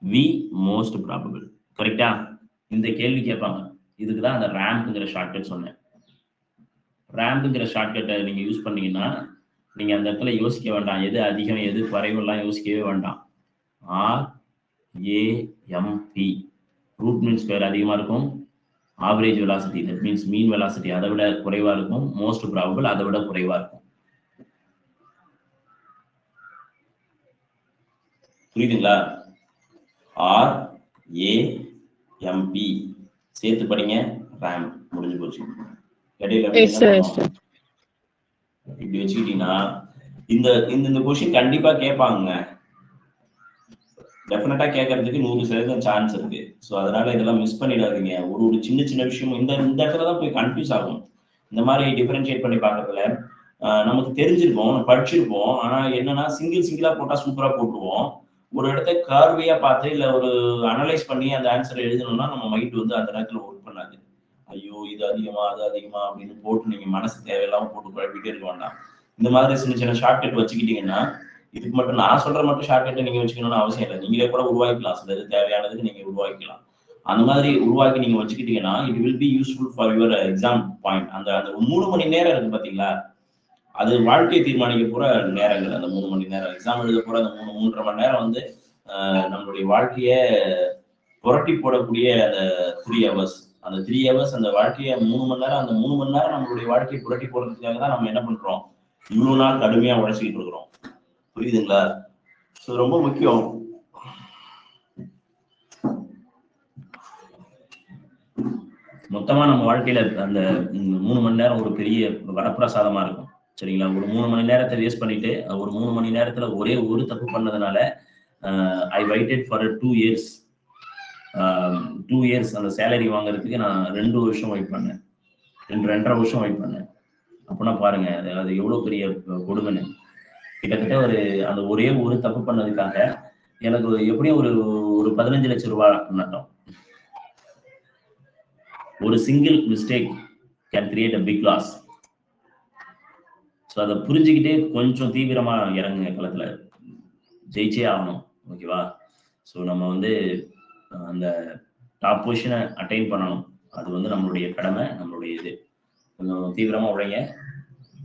V most probable. கரெக்டா? இந்த கேள்வி கேட்பாங்க. இதுக்கு தான் அந்த ரேம்ப்ங்கிற ஷார்ட்கட் சொன்னேன். ரேம்ப்ங்கிற ஷார்ட்கட்டை நீங்க யூஸ் பண்ணீங்கன்னா நீங்க அந்த இடத்துல யோசிக்க வேண்டாம், எது அதிகம் எது குறைவெல்லாம் யோசிக்கவே வேண்டாம். RAMP ரூட் மீன் ஸ்கொயர் அதிகமா இருக்கும், average velocity that means mean velocity அதை விட குறைவா இருக்கும், மோஸ்ட் ப்ராபபிள் அதை விட குறைவா இருக்கும். புரியுதுங்களா? RAMP சேர்த்து படிங்க. ரேம் முடிஞ்சு போச்சு. இடையில இப்படி வச்சுக்கிட்டீங்கன்னா இந்த கொஸ்டின் கண்டிப்பா கேட்பாங்க. டெஃபினட்டா கேட்கறதுக்கு 100% சான்ஸ் இருக்கு. ஸோ அதனால இதெல்லாம் மிஸ் பண்ணிடாதீங்க. ஒரு சின்ன சின்ன விஷயம் இந்த இடத்துல தான் போய் கன்ஃபியூஸ் ஆகும். இந்த மாதிரி டிஃபரன்ஷியேட் பண்ணி பார்க்கறதுல நமக்கு தெரிஞ்சிருப்போம், படிச்சிருப்போம். ஆனா என்னன்னா சிங்கிளா போட்டா சூப்பரா போட்டுருவோம். ஒரு இடத்த கார்வியா பார்த்து இல்ல ஒரு அனலைஸ் பண்ணி அந்த ஆன்சரை எழுதணும்னா நம்ம மைண்ட் வந்து அந்த நேரத்துல ஒர்க் பண்ணாது. ஐயோ இது அதிகமா அது அதிகமா அப்படின்னு போட்டு நீங்க மனசு தேவையில்லாம போட்டு குழப்பிட்டே இருக்க வேண்டாம். இந்த மாதிரி சின்ன சின்ன ஷார்ட்கட் வச்சுக்கிட்டீங்கன்னா, இதுக்கு மட்டும் நான் சொல்ற மட்டும் ஷார்ட்கட்டை நீங்க வச்சுக்கணும்னு அவசியம் இல்லை. நீங்களே கூட உருவாக்கிக்கலாம், சிலது தேவையானதுக்கு நீங்க உருவாக்கிக்கலாம். அந்த மாதிரி உருவாக்கி நீங்க வச்சுக்கிட்டீங்கன்னா it will be useful for your exam point. அந்த 3 மணி நேரம் இருக்கு பாத்தீங்களா, அது வாழ்க்கையை தீர்மானிக்க போற நேரங்கள். அந்த 3 மணி நேரம் எக்ஸாம் எழுத போற அந்த 3.5 மணி நேரம் வந்து நம்மளுடைய வாழ்க்கைய புரட்டி போடக்கூடிய அந்த 3 hours. அந்த 3 hours அந்த வாழ்க்கையை 3 மணி நேரம், அந்த 3 மணி நேரம் நம்மளுடைய வாழ்க்கையை புரட்டி போடுறதுக்காக தான் நம்ம என்ன பண்றோம், இவ்வளவு நாள் கடுமையா உழைச்சிக்கிட்டு இருக்கிறோம். புரியுதுங்களா? ஸோ ரொம்ப முக்கியம். மொத்தமா நம்ம வாழ்க்கையில அந்த 3 மணி நேரம் ஒரு பெரிய வரப்பிரசாதமா இருக்கும். சரிங்களா? ஒரு 3 மணி நேரத்தை வேஸ்ட் பண்ணிட்டு ஒரு 3 மணி நேரத்துல ஒரே ஒரு தப்பு பண்ணதுனால ஐ வெயிட்டட் ஃபார் 2 இயர்ஸ். 2 இயர்ஸ் அந்த சேலரி வாங்குறதுக்கு நான் 2 வருஷம் வெயிட் பண்ணேன். 2.5 வருஷம் வெயிட் பண்ணேன். அப்படின்னா பாருங்க அது எவ்வளவு பெரிய கொடுமைன்னு. கிட்டத்தட்ட அந்த ஒரே ஒரு தப்பு பண்ணதுக்காக எனக்கு எப்படியும் ஒரு 15 லட்சம் ரூபாய் நட்டம். ஒரு single mistake can create a big loss. So அதை புரிஞ்சுக்கிட்டே கொஞ்சம் தீவிரமா இறங்குங்க களத்துல, ஜெயிச்சே ஆகணும். ஓகேவா? ஸோ நம்ம அந்த டாப் பொசிஷனை அட்டைன் பண்ணணும். அது நம்மளுடைய கடமை, நம்மளுடைய இது. கொஞ்சம் தீவிரமா உழைங்க,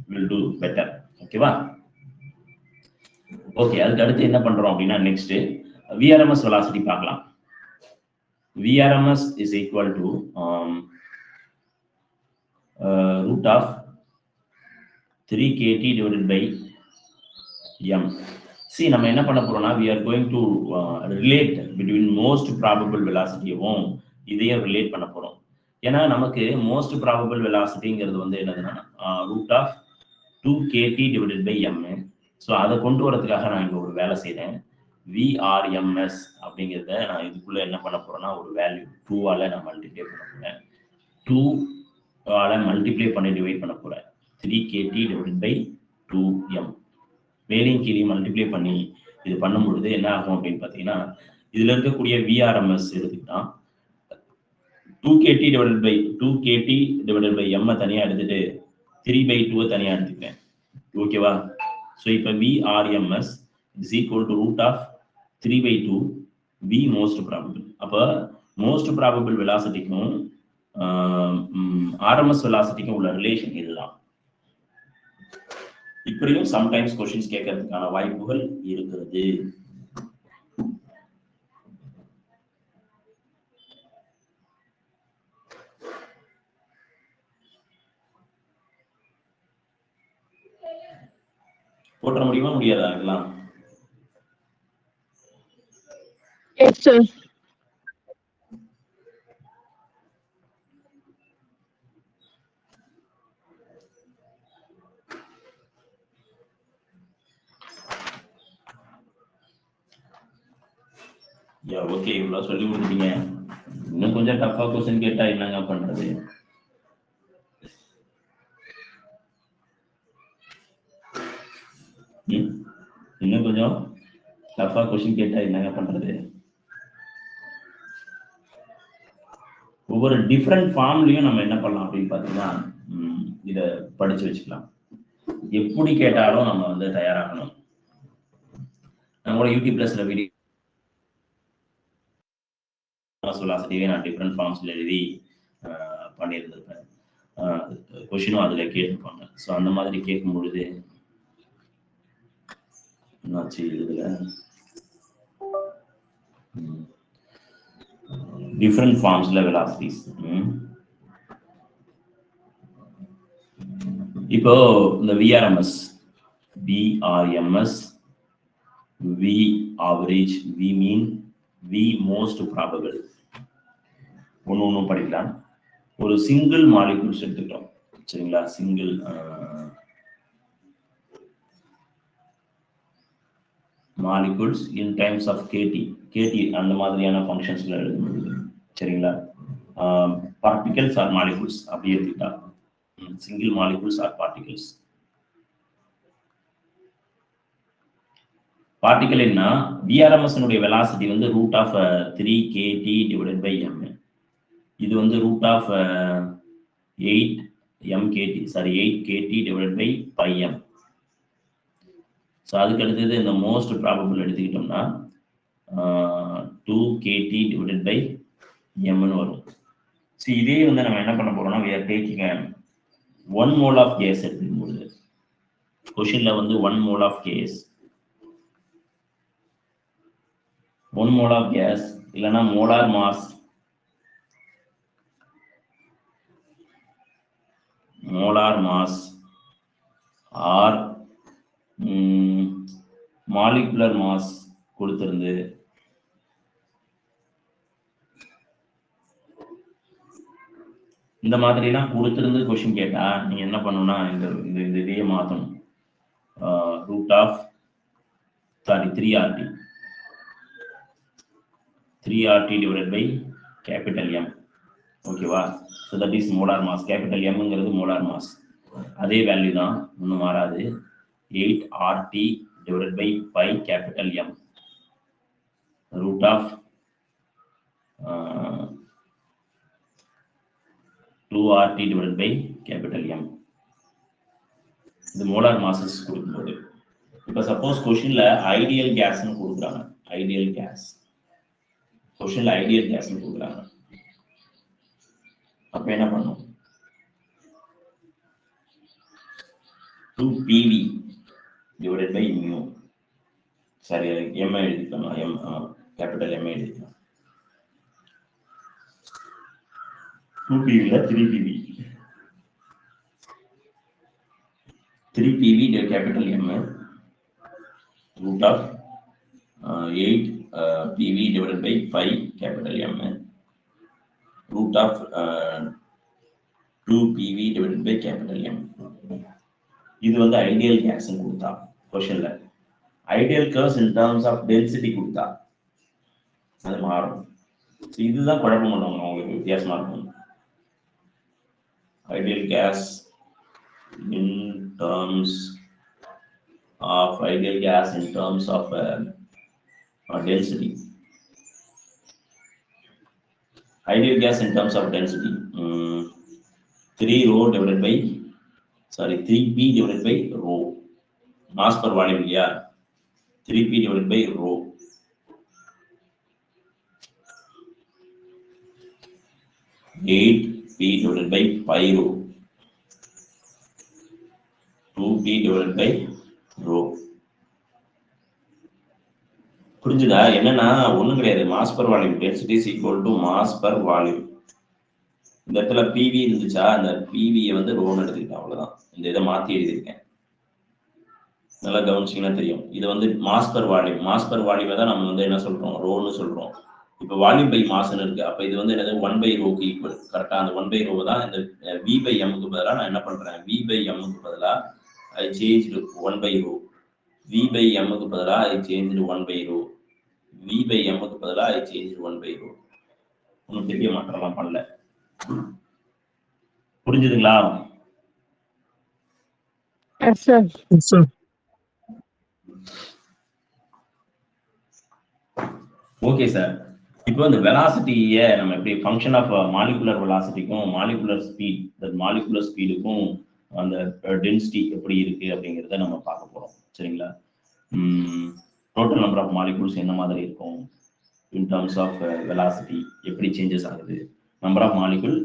வில் டூ பெட்டர். ஓகேவா? ஓகே, அதுக்கு அடுத்து என்ன பண்றோம் அப்படின்னா நெக்ஸ்ட் விஆர்எம்எஸ் வெலாசிட்டி பார்க்கலாம். VRMS is equal to root of 3 kT divided by m. See, நம்ம என்ன பண்ண போறோம்னா we are going to relate between most probable velocity இதையும் ரிலேட் பண்ண போறோம். ஏன்னா நமக்கு most probable velocityங்கிறது என்னதுன்னா root of 2 kT divided by m. So அதை கொண்டு வரதுக்காக நான் இங்க ஒரு வேலை செய்றேன். VRMS அப்படிங்கிறத நான் இதுக்குள்ள என்ன பண்ண போறேன்னா ஒரு வேல்யூ 2ஆல நான் மல்டிப்ளை பண்ண போறேன். 2ஆல மல்டிப்ளை பண்ணி டிவைட் பண்ண போறேன். 3 kT divided by 2m. மேலையும் கீழையும் மல்டிப்ளை பண்ணி இது பண்ணும் பொழுது என்ன ஆகும் அப்படின்னு பார்த்தீங்கன்னா இதுல இருக்கக்கூடிய VRMS எடுத்துக்கிட்டா 2 kT divided by m தனியா எடுத்துட்டு 3/2 தனியா எடுத்துக்கிறேன். ஓகேவா? ஸோ இப்போ VRMS is equal to root of 3/2 V most probable. அப்போ மோஸ்ட் ப்ராபபிள் வெலாசிட்டிக்கும் RMS வெலாசிட்டிக்கும் உள்ள ரிலேஷன் இதுதான். இப்படியும் சம்டைம்ஸ் கொஸ்டின்ஸ் கேட்கறதுக்கான வாய்ப்புகள் இருக்கிறது. போட்ட முடியுமா முடியாதா இதெல்லாம்? Yes, sir. ஓகே, இவ்வளவு சொல்லி கொடுத்தீங்க. இன்னும் கொஞ்சம் டஃபா கொஸ்டின் கேட்டா என்னங்க பண்றது? இன்னும் கொஞ்சம் டஃபா கொஸ்டின் கேட்டா என்னங்க பண்றது? ஒவ்வொரு டிஃப்ரெண்ட் ஃபார்ம்லயும் நம்ம என்ன பண்ணலாம் அப்படின்னு பாத்தீங்கன்னா இத படிச்சு வச்சுக்கலாம். எப்படி கேட்டாலும் நம்ம தயாராகணும். நம்மளோட யூடியூப் பிளஸ்ல வீடியோ வெலாசிட்டியே நான் டிஃப்ரெண்ட் ஃபார்ம்ஸ்ல எழுதி பண்ணியிருந்திருப்பேன். கொஸ்டினும் அதுல கேட்டிருப்பாங்க. ஸோ அந்த மாதிரி கேட்கும் பொழுது என்னாச்சு இதுல டிஃப்ரெண்ட் ஃபார்ம்ஸ்ல வெலாசிட்டிஸ். இப்போ இந்த VRMS V average, V mean, V most probable ஒன்னும் படிக்கலாம். ஒரு சிங்கிள் மாலிகூல்ஸ் எடுத்துக்கிறோம். சரிங்களா? Single molecules in times of KT அந்த மாதிரியான ஃபங்க்ஷன்ஸ்ல எழுத முடியுது. சரிங்களா? பார்ட்டிகல்ஸ் ஆர் மாலிகூல்ஸ் அப்படி எடுத்துக்கிட்டா single molecules are particles. Particle என்ன? VRMS velocity root of 3 kT divided by m. இது root of 8 kT divided by πm. So அதுக்கு அடுத்தது இந்த மோஸ்ட் ப்ராபபிள் எடுத்துக்கிட்டோம்னா 2 kT டிவைடட் பை mன்னு வரும். ஸோ இதே நம்ம என்ன பண்ண போறோம்னா we are taking 1 mole of gas எடுத்துக்கும்போது கொஷின்ல 1 mole of gas, 1 mole of gas இல்லைன்னா molar mass, or molecular mass கொடுத்திருந்து இந்த மாதிரிலாம் கொடுத்துருந்து கொஸ்டின் கேட்டா நீங்க என்ன பண்ணணும்னா இந்த இந்த இதையே மாற்றணும். Root of 3RT 3RT divided by capital M. ஓகேவா? So that is molar mass. Capital எம்ங்கிறது மோலார் மாஸ். அதே வேல்யூ தான், ஒன்றும் மாறாது. 8RT divided by pi capital M root of 2RT divided by capital M. இது மோலார் மாசஸ் கொடுக்கும்போது. இப்போ சப்போஸ் கொஸ்டின்ல ஐடியல் கேஸ்ன்னு கொடுக்குறாங்க. ஐடியல் கேஸ் கொஸ்டின்ல ஐடியல் கேஸ்ன்னு கொடுக்குறாங்க. அப்ப என்ன பண்ணும்? 2PV divided by mu. சரி, M எழுதிக்கலாம். M கேபிட்டல் M எழுதிக்கலாம். 2PV ல 3PV. 3PV capital M root of 8PV divided by 5 capital M root of 2PV divided by capital M. இது வந்து ஐடியல் கேஸ் கொடுத்தா क्वेश्चनல. Ideal curves in terms of density கொடுத்தா அது மாறும். இதுதான் குழப்பம் பண்ணுவாங்க, உங்களுக்கு வித்தியாசமா இருக்கும். Ideal gas in terms of density. Ideal gas in terms of density. 3p divided by rho. Mass per volume, yeah. 3p divided by rho. Eight p divided by pi rho. 2p divided by rho. புரிஞ்சுதா? என்னன்னா ஒண்ணும் கிடையாது. Mass per volume, density is equal to mass per volume. இந்த இடத்துல PV இருந்துச்சா, அந்த பிவியை வந்து ரோன்னு எடுத்துக்கிட்டேன், அவ்வளவுதான். இந்த இதை மாத்தி எழுதியிருக்கேன், நல்லா கவனிச்சிங்கன்னா தெரியும். இது வந்து mass per volume. Mass per வால்யூமை தான் நம்ம வந்து என்ன சொல்றோம், ரோன்னு சொல்றோம். இப்போ வால்யூம் பை மாஸ்ன்னு இருக்கு. அப்ப இது வந்து என்னது, 1/ρ ஈக்குவல். கரெக்டா? அந்த 1/ρ தான் இந்த v/mக்கு பதிலாக நான் என்ன பண்றேன், v/mக்கு பதிலாக I changed 1/ρ. v/mக்கு பதிலாக I changed 1/ρ. v/mக்கு பதிலாக I changed 1/ρ. ஒன்றும் பெரிய மாற்றம்லாம் பண்ணல. புரிஞ்சுதுங்களா? Okay sir. இப்போ இந்த வெலாசிட்டியை நம்ம எப்படி ஃபங்க்ஷன் ஆஃப் மாலிகுலர் வெலாசிட்டிக்கும் மாலிகுலர் ஸ்பீட், மாலிகுலர் ஸ்பீடுக்கும் அந்த டென்சிட்டி எப்படி இருக்கு அப்படிங்கிறத நம்ம பார்க்க போறோம். சரிங்களா? டோட்டல் நம்பர் ஆஃப் மாலிகுல்ஸ் என்ன மாதிரி இருக்கும், இன் டர்ம்ஸ் ஆஃப் வெலாசிட்டி எப்படி சேஞ்சஸ் ஆகுது, number of molecule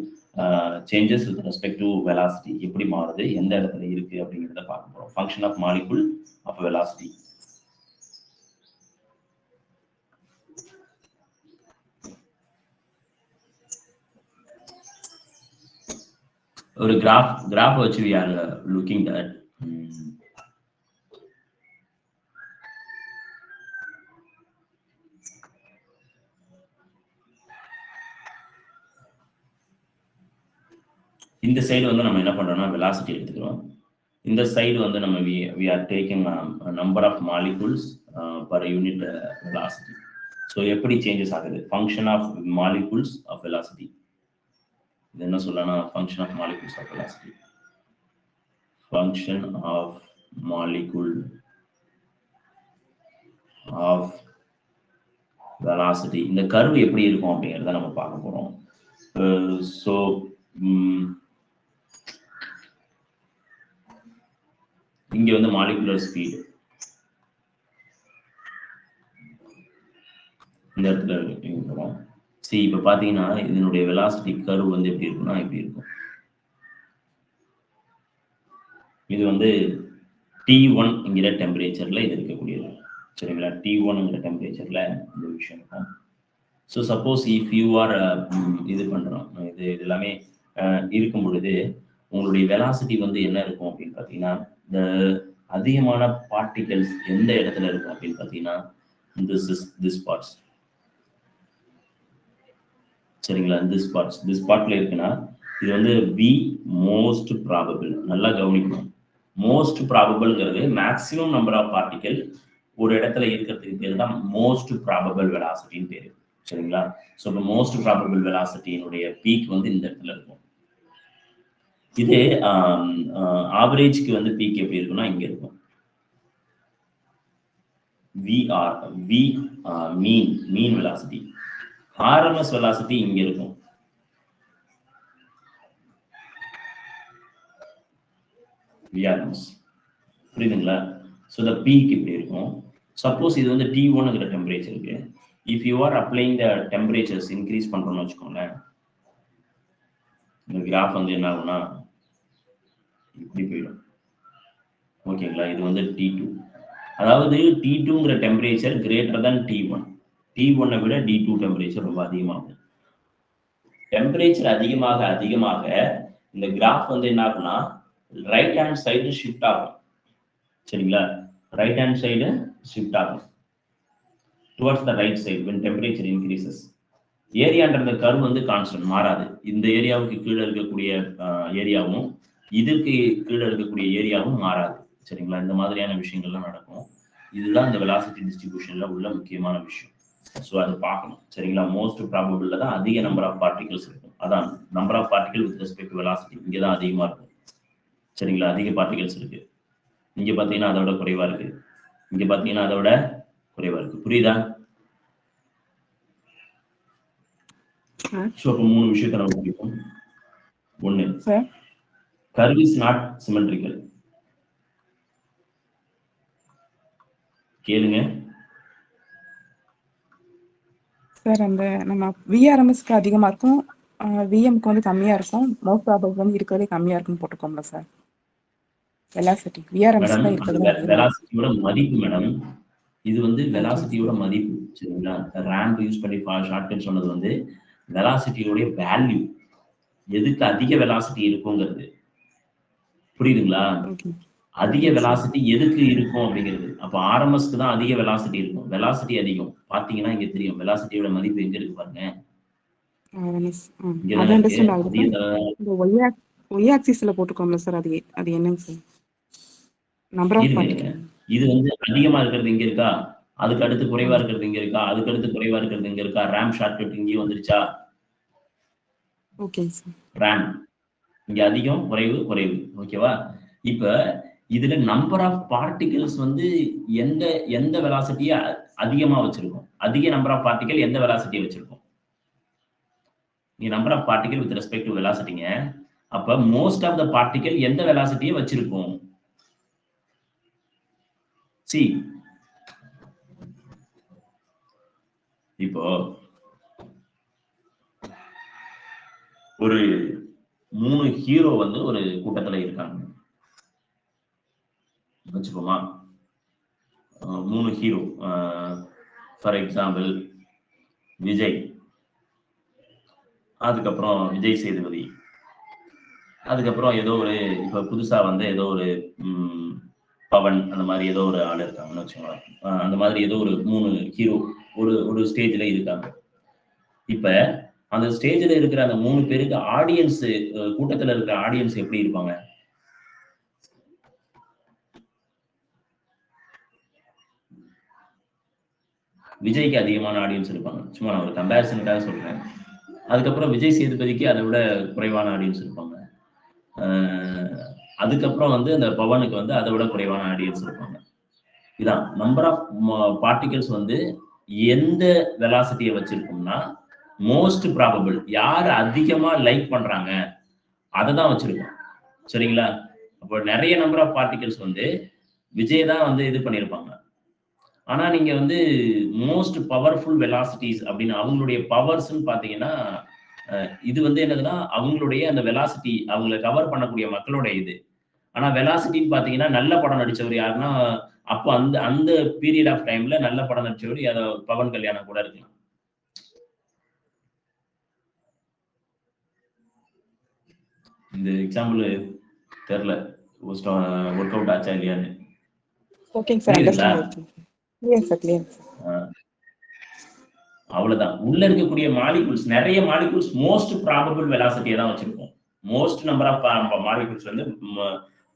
changes with respect to velocity எப்படி மாறுது, எந்த இடத்துல இருக்கு அப்படிங்கிறத பார்க்க போறோம். Function of molecule of velocity. ஒரு கிராஃப் வச்சு we are looking at இந்த சைடு வந்து நம்ம என்ன பண்றோம்னா வெலாசிட்டி எடுத்துக்கிறோம். இந்த சைடு வந்து நம்ம we are taking a number of molecules per unit velocity. So எப்படி சேஞ்சஸ் ஆகுது, function of molecules of velocity. இது என்ன சொல்லலாம், function of molecules of velocity. Function of molecule of velocity. இந்த கர்வ் எப்படி இருக்கும் அப்படிங்கிறத நம்ம பார்க்க போறோம். ஸோ இங்க வந்து மாலிகுலர் ஸ்பீடு இந்த இடத்துல போறோம். சரி, இப்ப பாத்தீங்கன்னா இதனுடைய வெலாசிட்டி கர்வ் வந்து எப்படி இருக்குன்னா இப்படி இருக்கும். இது வந்து T1ங்கிற டெம்பரேச்சர்ல இது இருக்கக்கூடியது. சரிங்களா? T1ங்கிற டெம்பரேச்சர்ல இந்த விஷயம் இருக்கும். So suppose if you R இது பண்றோம், இது எல்லாமே இருக்கும் பொழுது உங்களுடைய வெலாசிட்டி வந்து என்ன இருக்கும் அப்படின்னு பார்த்தீங்கன்னா, இந்த அதிகமான பார்ட்டிகல்ஸ் எந்த இடத்துல இருக்கும் அப்படின்னு பார்த்தீங்கன்னா this parts. சரிங்களா? this parts, this partல இருக்குன்னா இது வந்து பி மோஸ்ட் ப்ராபபிள். நல்லா கவனிக்கணும். மோஸ்ட் ப்ராபபிள்ங்கிறது மேக்ஸிமம் நம்பர் ஆஃப் பார்ட்டிகல் ஒரு இடத்துல இருக்கிறதுக்கு பேர் தான் மோஸ்ட் ப்ராபபிள் வெலாசிட்டின்னு பேரு. சரிங்களா? ஸோ இப்போ மோஸ்ட் ப்ராபபிள் வெலாசிட்டியினுடைய பீக் வந்து இந்த இடத்துல இருக்கும். இது ஆவரேஜ்க்கு வந்து பீக் எப்படி இருக்குன்னா இங்க இருக்கும். மீன் வெலாசிட்டி. ஆர்எம்எஸ் வெலாசிட்டி இங்க இருக்கும். விஆர்எம்எஸ். புரியுதுங்களா? ஸோ த பீக் இப்படி இருக்கும். சப்போஸ் இது வந்து T1ங்கிற டெம்பரேச்சருக்கு, if you are applying the temperatures increase பண்றோம்னு வச்சுக்கோங்களேன், இந்த கிராஃப் வந்து என்ன ஆகும்னா இப்படி போயிடும். ஓகேங்களா? இது வந்து T2. அதாவது T2ங்கிற temperature greater than T1. T1 விட D2 டெம்பரேச்சர் ரொம்ப அதிகமாகும். டெம்பரேச்சர் அதிகமாக அதிகமாக இந்த கிராஃப் வந்து என்ன ஆகும்னா ரைட் ஹேண்ட் சைடு ஷிஃப்ட் ஆகும். சரிங்களா? ரைட் ஹேண்ட் சைடு ஷிஃப்ட் ஆகும் towards the right side when temperature increases. ஏரியான்ற இந்த கர்வ் வந்து கான்ஸ்டன்ட், மாறாது. இந்த ஏரியாவுக்கு கீழே இருக்கக்கூடிய ஏரியாவும் இதுக்கு கீழே இருக்கக்கூடிய ஏரியாவும் மாறாது. சரிங்களா? இந்த மாதிரியான விஷயங்கள்லாம் நடக்கும். இதுதான் இந்த வெலாசிட்டி டிஸ்ட்ரிபியூஷன்ல உள்ள முக்கியமான விஷயம். ஸோ அது பார்க்கணும். சரிங்களா? மோஸ்ட் ப்ராபபிள்ல தான் அதிக நம்பர் ஆஃப் பார்ட்டிகல்ஸ் இருக்கும். அதான் number of particle with respect to velocity இங்கே தான் அதிகமாக இருக்கும். சரிங்களா? அதிக பார்ட்டிகல்ஸ் இருக்கு. இங்க பாத்தீங்கன்னா அதோட குறைவா இருக்கு. இங்க பாத்தீங்கன்னா அதோட குறைவா இருக்கு. புரியுதா? ஸோ இப்போ 3 விஷயத்தை நம்ம படிப்போம். 1, curve is not symmetrical. கேளுங்க சார். அந்த நம்ம விஆர்எம்எஸ்க்கு அதிகமா இருக்கும், விஎம்க்கு வந்து கம்மியா இருக்கும், மோஸ்ட் ப்ராபபிள் வந்து இருக்கிறதே கம்மியா இருக்குன்னு போட்டுக்கோங்களா சார்? வெலாசிட்டி விஆர்எம்எஸ் தான் இருக்கிறது வெலாசிட்டியோட மதிப்பு மேடம். இது வந்து வெலாசிட்டியோட மதிப்பு. சரிங்களா? ரேம்ப் யூஸ் பண்ணி ஷார்ட்கட் சொன்னது வந்து வெலாசிட்டியோட வேல்யூ. எதுக்கு அதிக வெலாசிட்டி இருக்குங்கிறது. புரியுதுங்களா? அதிக வெலாசிட்டி எதுக்கு இருக்கும் அப்படிங்கிறது. அப்ப ஆர்எம்எஸ்க்கு தான் அதிக வெலாசிட்டி இருக்கும். வெலாசிட்டி அதிகம் பாத்தீங்கன்னா இங்க தெரியும். வெலாசிட்டியோட மதிப்பு எங்க இருக்கு பாருங்க. ஒய் ஆக்சிஸ்ல போட்டுக்கோங்க சார். அது என்னங்க சார்? Number of particle. இது வந்து அதிகமா இருக்கிறது இங்க இருக்கா, அதுக்கு அடுத்து குறைவா இருக்கிறது இங்க இருக்கா, அதுக்கு அடுத்து குறைவா இருக்கிறது இங்க இருக்கா. ரேம் ஷார்ட்கட் இங்கேயும் வந்துருச்சா? Okay sir. ரேம் இங்க அதிகம், குறைவு, குறைவு. ஓகேவா? இப்ப இதுல நம்பர் ஆஃப் பார்ட்டிகல்ஸ் வந்து எந்த வெலாசிட்டியை அதிகமா வச்சிருக்கோம். அதிக நம்பர் ஆஃப் பார்ட்டிகல் எந்த வெலாசிட்டியை வச்சிருக்கோம்? நீ number of particle with respect to வெலாசிட்டிங்க. அப்ப மோஸ்ட் ஆஃப் த பார்ட்டிகல் எந்த வெலாசிட்டியை வச்சிருக்கோம்? சி இப்போ ஒரு 3 ஹீரோ வந்து ஒரு கூட்டத்துல இருக்காங்க வச்சுக்கோமா. 3 ஹீரோ, ஃபார் எக்ஸாம்பிள் விஜய், அதுக்கப்புறம் விஜய் சேதுபதி, அதுக்கப்புறம் ஏதோ ஒரு இப்ப புதுசா வந்து ஏதோ ஒரு பவன், அந்த மாதிரி ஏதோ ஒரு ஆள் இருக்காங்கன்னு வச்சுக்கோங்களேன். அந்த மாதிரி ஏதோ ஒரு 3 ஹீரோ ஒரு ஸ்டேஜ்ல இருக்காங்க. இப்ப அந்த ஸ்டேஜ்ல இருக்கிற அந்த 3 பேருக்கு ஆடியன்ஸ், கூட்டத்துல இருக்கிற ஆடியன்ஸ் எப்படி இருப்பாங்க? விஜய்க்கு அதிகமான ஆடியன்ஸ் இருப்பாங்க. சும்மா நான் ஒரு கம்பேரிசனுக்காக சொல்றேன். அதுக்கப்புறம் விஜய் சேதுபதிக்கு அதை விட குறைவான ஆடியன்ஸ் இருப்பாங்க. அதுக்கப்புறம் வந்து அந்த பவனுக்கு வந்து அதை விட குறைவான ஆடியன்ஸ் இருப்பாங்க. இதான் நம்பர் ஆஃப் பார்ட்டிகல்ஸ் வந்து எந்த வெலாசிட்டியை வச்சிருக்கோம்னா மோஸ்ட் ப்ராபபிள், யார் அதிகமா லைக் பண்றாங்க அதை தான் வச்சிருக்கோம். சரிங்களா? அப்போ நிறைய நம்பர் ஆஃப் பார்ட்டிகல்ஸ் வந்து விஜய் தான் வந்து இது பண்ணியிருப்பாங்க. ஆனா நீங்க வந்து மோஸ்ட் பவர்ஃபுல் வெலாசிட்டிஸ் அப்படின்னு அவங்களுடைய பவர்ஸ்ன்னு பாத்தீங்கன்னா, இது வந்து என்னதுன்னா அவங்களுடைய அந்த வெலாசிட்டி, அவங்களை கவர் பண்ணக்கூடிய மக்களோட இது. ஆனா வெலாசிட்டின்னு பாத்தீங்கன்னா நல்ல படம் நடிச்சவர் யாருன்னா, அப்போ அந்த பீரியட் ஆஃப் டைம்ல நல்ல படம் நடிச்சவர் பவன் கல்யாணம் கூட இருக்கலாம். இந்த எக்ஸாம்பிள் தெரியல ஒர்க் அவுட் ஆச்சா இல்லையான்னு. ஓகேங்க sir, understand. Clear sir, clear. அவ்வளவுதான். உள்ள இருக்கக்கூடிய மாலிகூல்ஸ், நிறைய மாலிகூல்ஸ் மோஸ்ட் ப்ராபபிள் வெலாசிட்டியை தான் வச்சிருக்கோம். மோஸ்ட் நம்பர் ஆஃப் மாலிகுல்ஸ் வந்து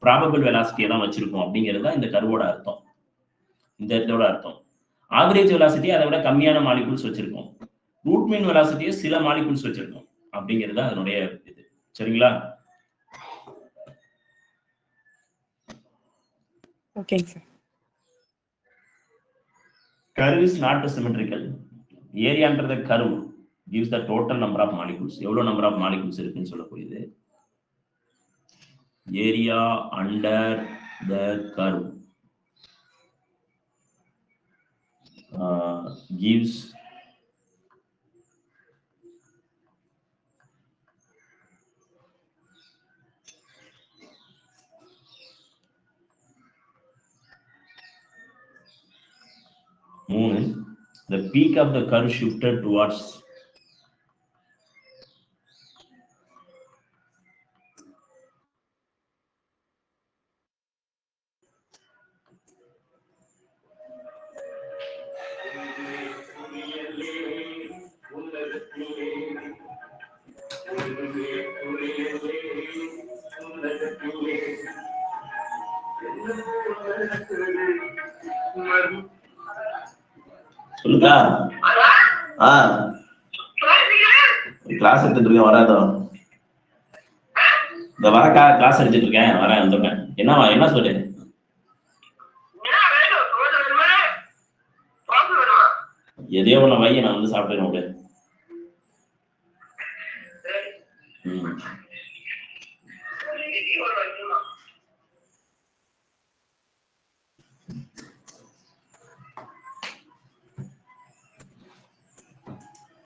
ப்ராபபிள் வெலாசிட்டியை தான் வச்சிருக்கோம் அப்படிங்கிறது தான் இந்த கர்வோட அர்த்தம், இந்த இடத்தோட அர்த்தம். ஆவரேஜ் வெலாசிட்டி அதை விட கம்மியான மாலிகுல்ஸ் வச்சிருக்கோம், ரூட் மீன் வெலாசிட்டியை சில மாலிகுல்ஸ் வச்சிருக்கோம் அப்படிங்கிறது தான் அதனுடைய இது. சரிங்களா? ஓகேங்க sir. Curve is not symmetrical. ஏரியான்றது curve gives the total number of molecules. எவ்வளவு நம்பர் ஆஃப் மாலிகுல்ஸ் இருக்குன்னு சொல்லக்கூடியது. Area under the curve gives the peak of the curve shifted towards சொல்லுங்க. கிளாஸ் எடுத்துட்டு இருக்கேன், வராதோ? இந்த வர கிளாஸ் எடுத்துட்டு இருக்கேன், வரேன், வந்துட்டேன். என்னவா, என்ன சொல்லு? எதையோ ஒண்ணு வை, நான் வந்து சாப்பிட்டேன். ம்